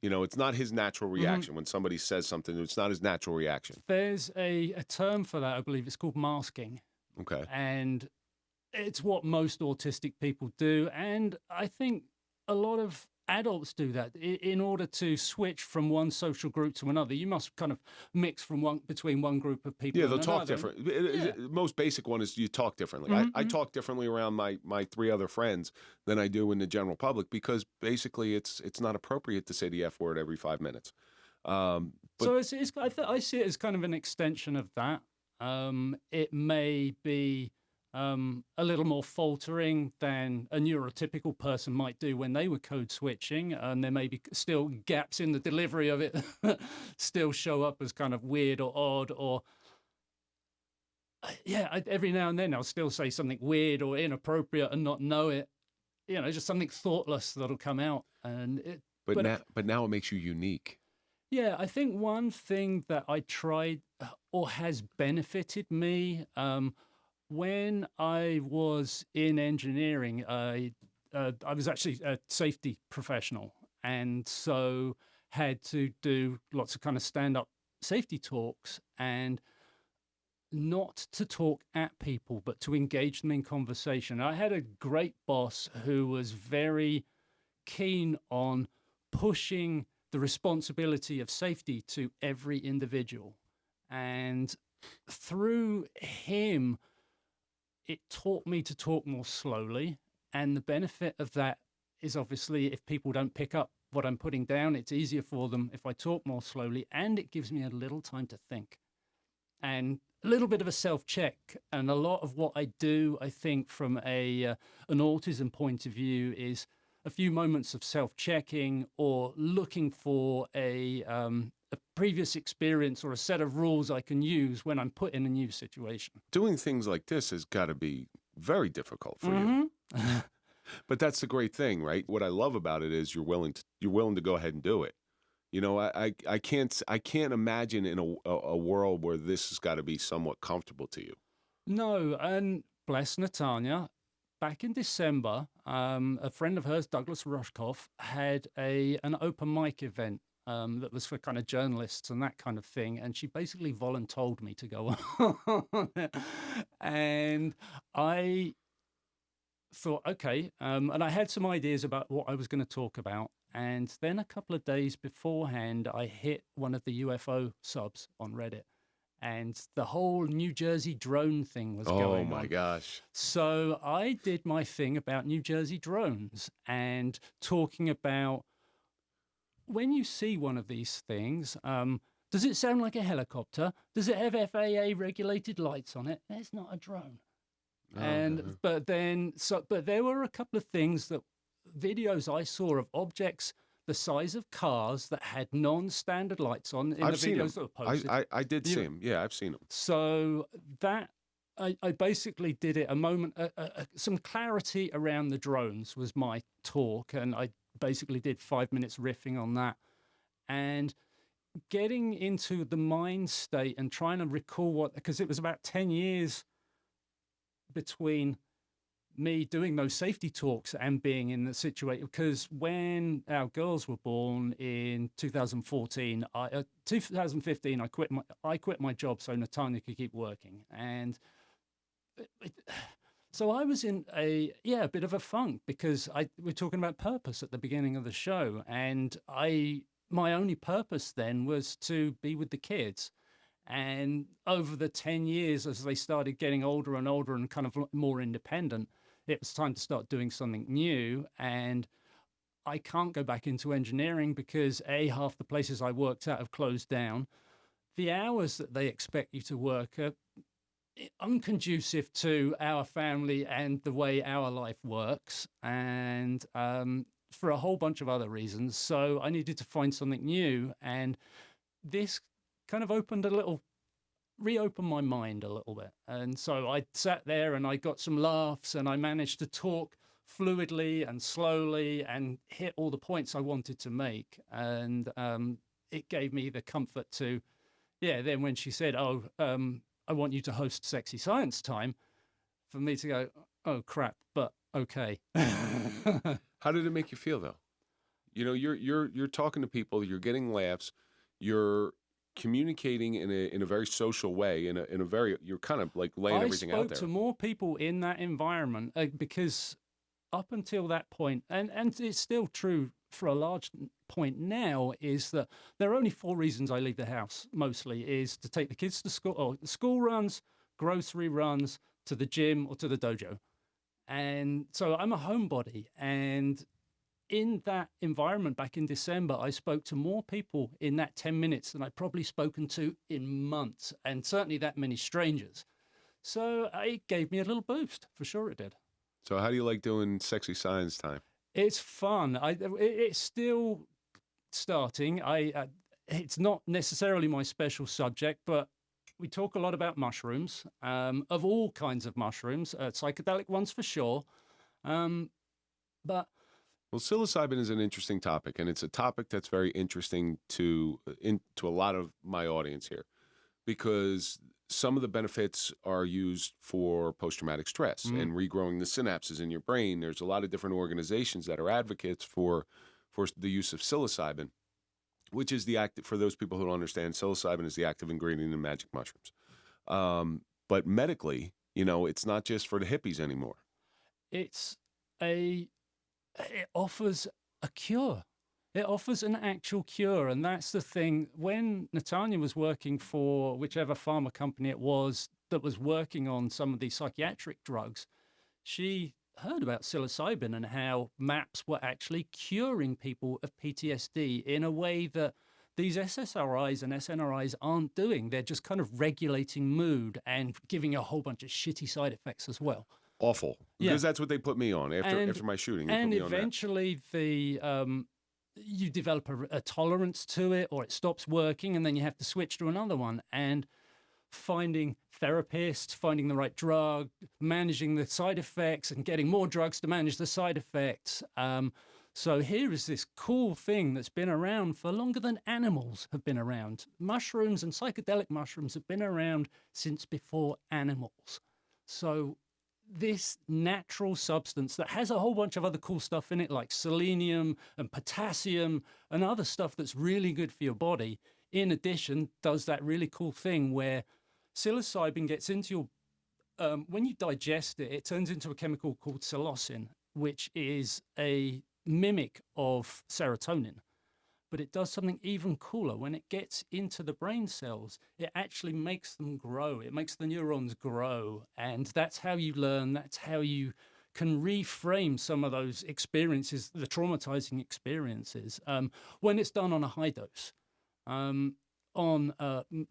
It's not his natural reaction. Mm-hmm. When somebody says something, it's not his natural reaction. There's a term for that, I believe. It's called masking. Okay. And it's what most autistic people do. And I think a lot of adults do that. In order to switch from one social group to another, you must kind of mix between one group of people. Yeah, they'll talk different. Yeah. Most basic one is you talk differently. Mm-hmm. I talk differently around my three other friends than I do in the general public, because basically it's not appropriate to say the F word every 5 minutes. So I see it as kind of an extension of that. It may be a little more faltering than a neurotypical person might do when they were code switching, and there may be still gaps in the delivery of it still show up as kind of weird or odd, or every now and then I'll still say something weird or inappropriate and not know it, just something thoughtless that'll come out, and but now it makes you unique. Yeah, I think one thing that I tried or has benefited me when I was in engineering, I was actually a safety professional, and so had to do lots of kind of stand-up safety talks, and not to talk at people, but to engage them in conversation. I had a great boss who was very keen on pushing the responsibility of safety to every individual. And through him, it taught me to talk more slowly. And the benefit of that is obviously if people don't pick up what I'm putting down, it's easier for them if I talk more slowly, and it gives me a little time to think. And a little bit of a self-check. And a lot of what I do, I think, from an autism point of view is a few moments of self-checking or looking for a previous experience or a set of rules I can use when I'm put in a new situation. Doing things like this has got to be very difficult for you. But that's the great thing, right? What I love about it is you're willing to go ahead and do it. You know, I can't imagine in a world where this has got to be somewhat comfortable to you. No, and bless Natanya. Back in December, a friend of hers, Douglas Rushkoff, had an open mic event that was for kind of journalists and that kind of thing. And she basically voluntold me to go on it. And I thought, okay. And I had some ideas about what I was going to talk about. And then a couple of days beforehand, I hit one of the UFO subs on Reddit. And the whole New Jersey drone thing was going on. Oh, my gosh. So I did my thing about New Jersey drones and talking about when you see one of these things, does it sound like a helicopter? Does it have FAA regulated lights on it? It's not a drone. But there were a couple of things videos I saw of objects the size of cars that had non-standard lights on in I've the seen videos them. that were posted. I did see them. Yeah, I've seen them. So that I basically did it some clarity around the drones was my talk, and I basically did 5 minutes riffing on that and getting into the mind state and trying to recall because it was about 10 years between me doing those safety talks and being in the situation, because when our girls were born in 2015, I quit my job so Natanya could keep working. And so I was in a bit of a funk because we're talking about purpose at the beginning of the show. And my only purpose then was to be with the kids. And over the 10 years, as they started getting older and older and kind of more independent, it was time to start doing something new. And I can't go back into engineering because half the places I worked at have closed down. The hours that they expect you to work are unconducive to our family and the way our life works. And for a whole bunch of other reasons. So I needed to find something new. And this kind of reopened my mind a little bit. And so I sat there and I got some laughs and I managed to talk fluidly and slowly and hit all the points I wanted to make. And it gave me the comfort to, then when she said, I want you to host Sexy Science Time, for me to go, oh crap, but okay. How did it make you feel though? You know, you're talking to people, you're getting laughs, you're communicating in a very social way, you're kind of like laying everything out there. I spoke to more people in that environment because up until that point, and it's still true for a large point now, is that there are only 4 reasons I leave the house mostly, is to take the kids to school, or school runs, grocery runs, to the gym or to the dojo. And so I'm a homebody, and in that environment back in December, I spoke to more people in that 10 minutes than I'd probably spoken to in months, and certainly that many strangers. So it gave me a little boost, for sure it did. So how do you like doing Sexy Science Time? It's fun. It's still starting. It's not necessarily my special subject, but we talk a lot about mushrooms, of all kinds of mushrooms, psychedelic ones for sure. But Well, psilocybin is an interesting topic, and it's a topic that's very interesting to a lot of my audience here, because some of the benefits are used for post-traumatic stress and regrowing the synapses in your brain. There's a lot of different organizations that are advocates for the use of psilocybin, which is the active, for those people who don't understand, psilocybin is the active ingredient in magic mushrooms. But medically, it's not just for the hippies anymore. It offers a cure. It offers an actual cure. And that's the thing. When Natanya was working for whichever pharma company it was that was working on some of these psychiatric drugs, she heard about psilocybin and how MAPS were actually curing people of PTSD in a way that these SSRIs and SNRIs aren't doing. They're just kind of regulating mood and giving a whole bunch of shitty side effects as well. Awful. Because that's what they put me on after my shooting. And eventually you develop a tolerance to it, or it stops working, and then you have to switch to another one. And finding therapists, finding the right drug, managing the side effects, and getting more drugs to manage the side effects. So here is this cool thing that's been around for longer than animals have been around. Mushrooms and psychedelic mushrooms have been around since before animals. So this natural substance that has a whole bunch of other cool stuff in it, like selenium and potassium and other stuff that's really good for your body, in addition, does that really cool thing where psilocybin gets into your, when you digest it, it turns into a chemical called psilocin, which is a mimic of serotonin. But it does something even cooler. When it gets into the brain cells, it actually makes them grow. It makes the neurons grow. And that's how you learn. That's how you can reframe some of those experiences, the traumatizing experiences, when it's done on a high dose. On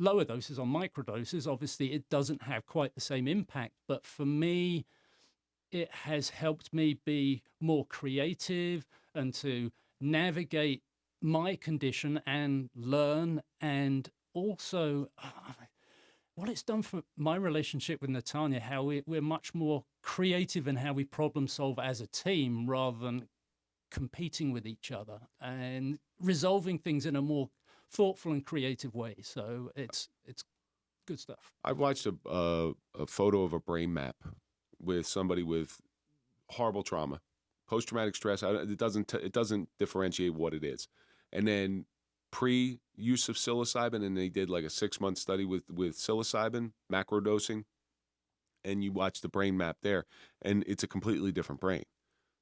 lower doses, on microdoses, obviously it doesn't have quite the same impact. But for me, it has helped me be more creative and to navigate my condition and learn. And also what it's done for my relationship with Natanya, how we're much more creative in how we problem solve as a team rather than competing with each other, and resolving things in a more thoughtful and creative way. So it's good stuff. I've watched a photo of a brain map with somebody with horrible trauma, post-traumatic stress. It doesn't differentiate what it is. And then pre-use of psilocybin, and they did like a 6-month study with psilocybin, macro dosing, and you watch the brain map there, and it's a completely different brain.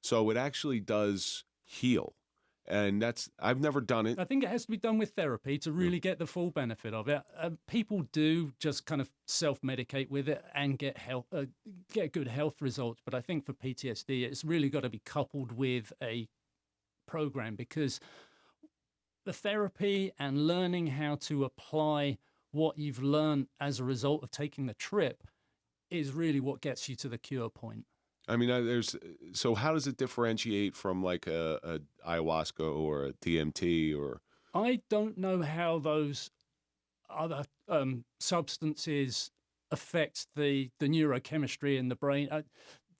So it actually does heal. And I've never done it. I think it has to be done with therapy to really get the full benefit of it. People do just kind of self-medicate with it and get good health results. But I think for PTSD, it's really got to be coupled with a program, because the therapy and learning how to apply what you've learned as a result of taking the trip is really what gets you to the cure point. I mean, so how does it differentiate from like a ayahuasca or a DMT or? I don't know how those other substances affect the neurochemistry in the brain.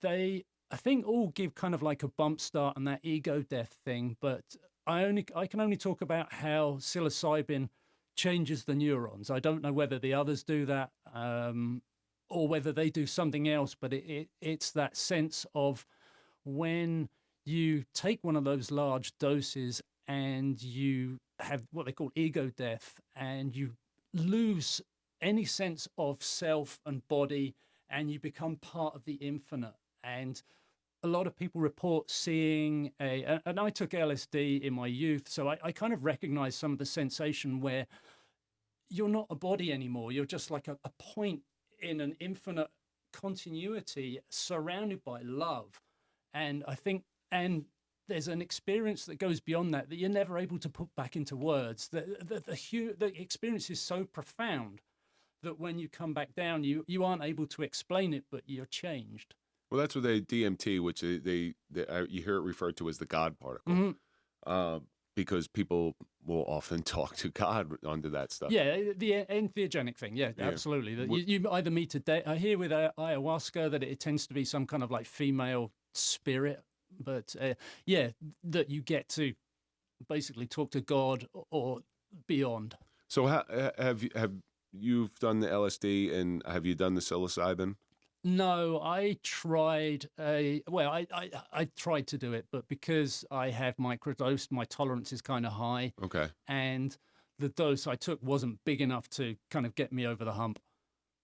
I think all give kind of like a bump start on that ego death thing, but I can only talk about how psilocybin changes the neurons. I don't know whether the others do that. Or whether they do something else, but it's that sense of when you take one of those large doses and you have what they call ego death, and you lose any sense of self and body, and you become part of the infinite. And a lot of people report seeing and I took LSD in my youth, so I kind of recognize some of the sensation where you're not a body anymore. You're just like a point in an infinite continuity surrounded by love. And I think, and there's an experience that goes beyond that you're never able to put back into words. The experience is so profound that when you come back down, you aren't able to explain it, but you're changed. Well, that's what DMT, which you hear it referred to as the God particle. Mm-hmm. Because people will often talk to God under that stuff. Yeah, the entheogenic thing. Yeah, absolutely. You either meet I hear with ayahuasca that it tends to be some kind of like female spirit But yeah, that you get to basically talk to God or beyond. So have you've done the LSD, and have you done the psilocybin? No, I tried I tried to do it, but because I have microdosed, my tolerance is kind of high. Okay. And the dose I took wasn't big enough to kind of get me over the hump.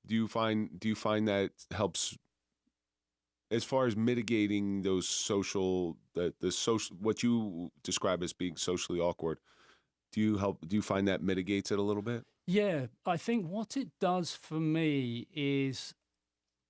Do you find that helps as far as mitigating those social what you describe as being socially awkward? Do you find that mitigates it a little bit? Yeah, I think what it does for me is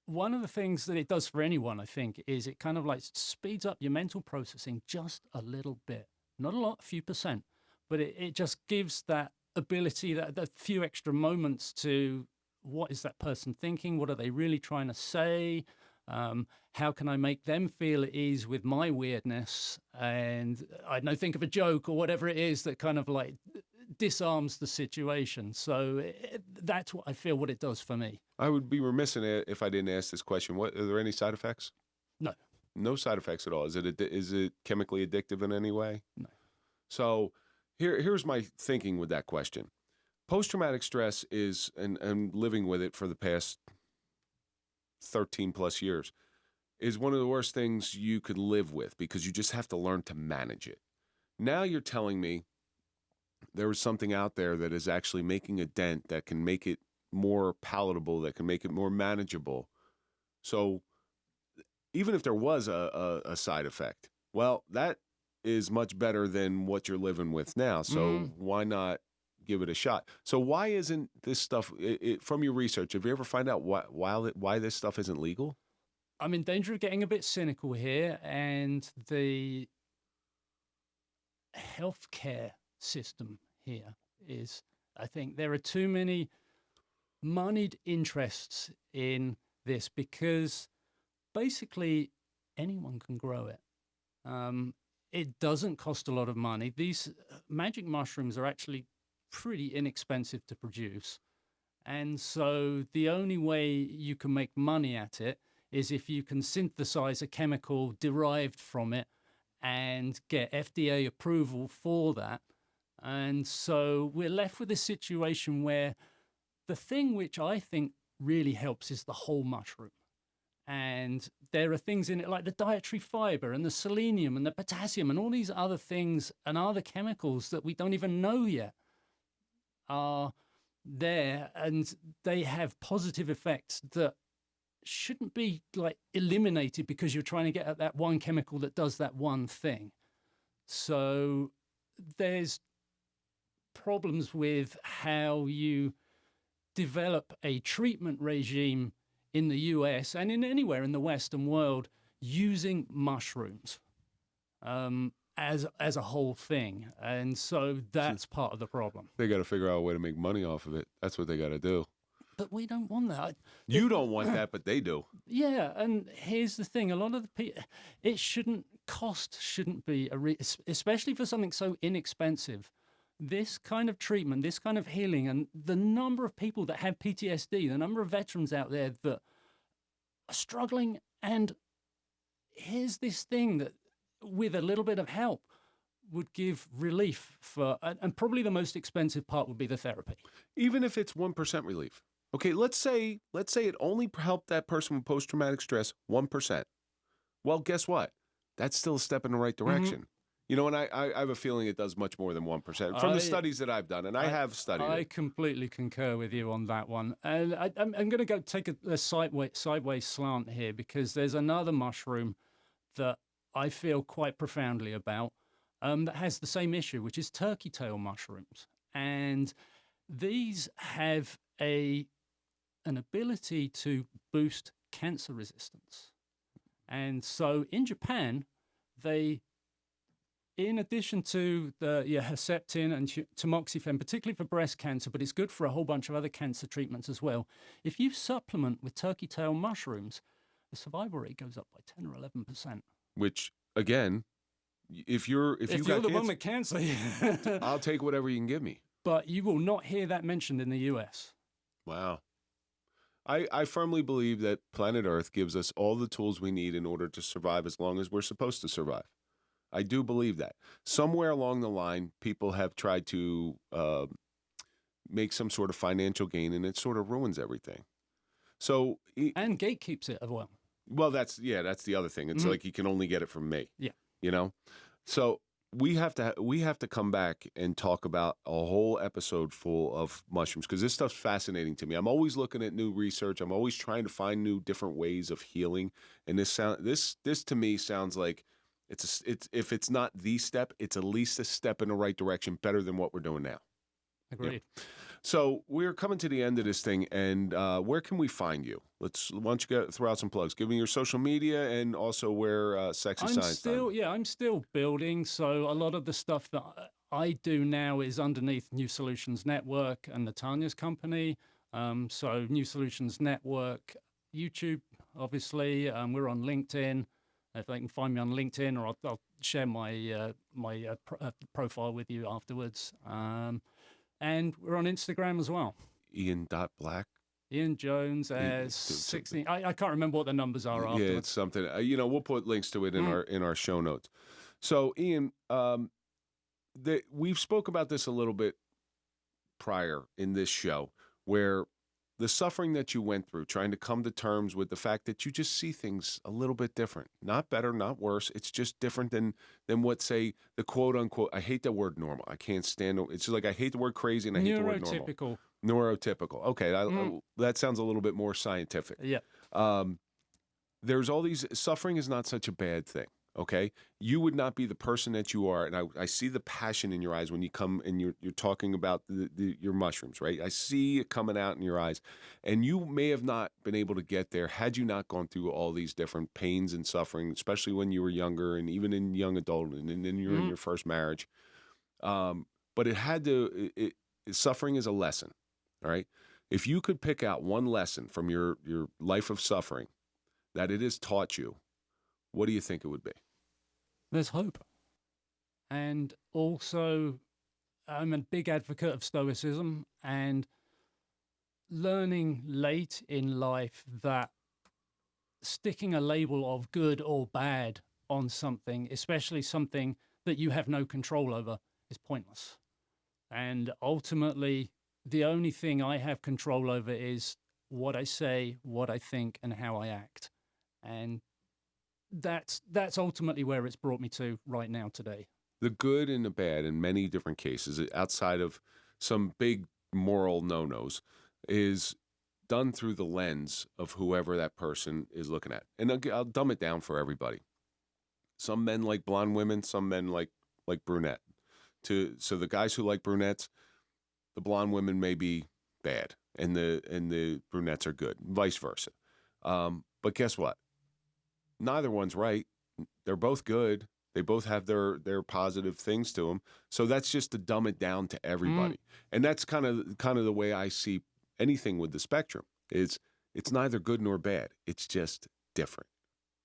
one of the things that it does for anyone, I think, is it kind of like speeds up your mental processing just a little bit. Not a lot, a few percent, but it just gives that ability, that few extra moments to what is that person thinking? What are they really trying to say? How can I make them feel at ease with my weirdness? And I don't know, think of a joke or whatever it is that kind of like disarms the situation. So that's what I feel what it does for me. I would be remiss in it if I didn't ask this question. Are there any side effects? No. No side effects at all. Is it chemically addictive in any way? No. So here's my thinking with that question. Post-traumatic stress is, and living with it for the past 13 plus years, is one of the worst things you could live with because you just have to learn to manage it. Now you're telling me there is something out there that is actually making a dent that can make it more palatable, that can make it more manageable. So even if there was a side effect, well, that is much better than what you're living with now. So why not give it a shot? So why isn't this stuff, from your research, have you ever find out why this stuff isn't legal? I'm in danger of getting a bit cynical here, and the healthcare system here is, I think there are too many moneyed interests in this because basically anyone can grow it. It doesn't cost a lot of money. These magic mushrooms are actually pretty inexpensive to produce. And so the only way you can make money at it is if you can synthesize a chemical derived from it and get FDA approval for that. And so we're left with a situation where the thing which I think really helps is the whole mushroom. And there are things in it like the dietary fiber and the selenium and the potassium and all these other things and other chemicals that we don't even know yet are there, and they have positive effects that shouldn't be like eliminated because you're trying to get at that one chemical that does that one thing. So there's problems with how you develop a treatment regime in the US and in anywhere in the Western world using mushrooms as a whole thing. And so that's part of the problem. They got to figure out a way to make money off of it. That's what they got to do. But we don't want that. You don't want that, but they do. Yeah, and here's the thing. A lot of the people, shouldn't be, especially for something so inexpensive. This kind of treatment, this kind of healing, and the number of people that have PTSD, the number of veterans out there that are struggling, and here's this thing that, with a little bit of help, would give relief for, and probably the most expensive part would be the therapy. Even if it's 1% relief. Okay, let's say it only helped that person with post-traumatic stress 1%. Well, guess what? That's still a step in the right direction. You know, and I have a feeling it does much more than 1% from the studies that I've done, and I have studied it. I completely concur with you on that one. And I'm going to go take a sideways slant here, because there's another mushroom that I feel quite profoundly about that has the same issue, which is turkey tail mushrooms. And these have an ability to boost cancer resistance. And so in Japan, they, in addition to the Herceptin and tamoxifen, particularly for breast cancer, but it's good for a whole bunch of other cancer treatments as well, if you supplement with turkey tail mushrooms, the survival rate goes up by 10 or 11%. Which, again, if you're the one with cancer, I'll take whatever you can give me. But you will not hear that mentioned in the US. Wow. I firmly believe that planet Earth gives us all the tools we need in order to survive as long as we're supposed to survive. I do believe that. Somewhere along the line, people have tried to make some sort of financial gain, and it sort of ruins everything. So, And gatekeeps it as well. well, that's the other thing. It's like you can only get it from me. Yeah. You know? So we have to come back and talk about a whole episode full of mushrooms, because this stuff's fascinating to me. I'm always looking at new research. I'm always trying to find new different ways of healing. And this to me sounds like it's if it's not the step, it's at least a step in the right direction, better than what we're doing now. Agreed. Yeah. So we're coming to the end of this thing, and where can we find you? Why don't you throw out some plugs? Give me your social media and also where Sexy Science. I'm still building. So a lot of the stuff that I do now is underneath New Solutions Network and Natanya's company. So New Solutions Network, YouTube, obviously. We're on LinkedIn. If they can find me on LinkedIn, or I'll share my profile with you afterwards. And we're on Instagram as well. Ian.Black. Ian Jones as 16. I can't remember what the numbers are afterwards. Yeah, it's something. We'll put links to it in our show notes. So, Ian, we've spoke about this a little bit prior in this show, where the suffering that you went through, trying to come to terms with the fact that you just see things a little bit different. Not better, not worse. It's just different than what, say, the quote-unquote, I hate that word normal. I can't stand it. It's just like I hate the word crazy and I hate the word normal. Neurotypical. Okay, that sounds a little bit more scientific. Yeah. There's all these, suffering is not such a bad thing. Okay, you would not be the person that you are, and I see the passion in your eyes when you come and you're talking about your mushrooms, right? I see it coming out in your eyes, and you may have not been able to get there had you not gone through all these different pains and suffering, especially when you were younger and even in young adulthood, and then you're in your first marriage. But suffering is a lesson, all right? If you could pick out one lesson from your life of suffering that it has taught you, what do you think it would be? There's hope. And also, I'm a big advocate of Stoicism, and learning late in life that sticking a label of good or bad on something, especially something that you have no control over, is pointless. And ultimately, the only thing I have control over is what I say, what I think, and how I act. And that's ultimately where it's brought me to right now today. The good and the bad in many different cases, outside of some big moral no-nos, is done through the lens of whoever that person is looking at. And I'll dumb it down for everybody. Some men like blonde women, some men like brunette. So the guys who like brunettes, the blonde women may be bad, and the brunettes are good, vice versa. But guess what? Neither one's right. They're both good. They both have their positive things to them. So that's just to dumb it down to everybody. And that's kind of the way I see anything with the spectrum. It's neither good nor bad. It's just different.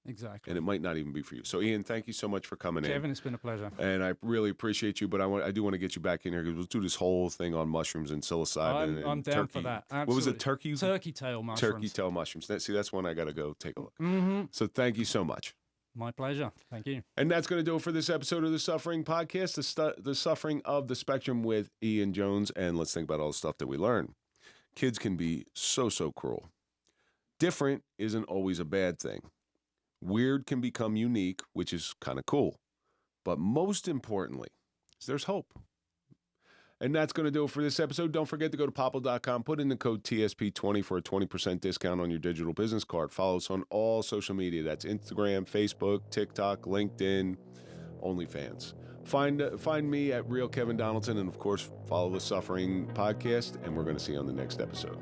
Exactly. And it might not even be for you. So, Ian, thank you so much for coming in. Kevin, it's been a pleasure. And I really appreciate you, but I do want to get you back in here because we'll do this whole thing on mushrooms and psilocybin. I'm down for that. Absolutely. What was it, turkey? Turkey tail mushrooms. Turkey tail mushrooms. That's one I got to go take a look. Mm-hmm. So thank you so much. My pleasure. Thank you. And that's going to do it for this episode of The Suffering Podcast, the Suffering of the Spectrum with Ian Jones. And let's think about all the stuff that we learn. Kids can be so cruel. Different isn't always a bad thing. Weird can become unique, which is kind of cool. But most importantly, there's hope. And that's going to do it for this episode. Don't forget to go to popl.com, put in the code TSP20 for a 20% discount on your digital business card. Follow us on all social media. That's Instagram, Facebook, TikTok, LinkedIn, OnlyFans. Find me at Real Kevin Donaldson, and of course, follow the Suffering Podcast, and we're going to see you on the next episode.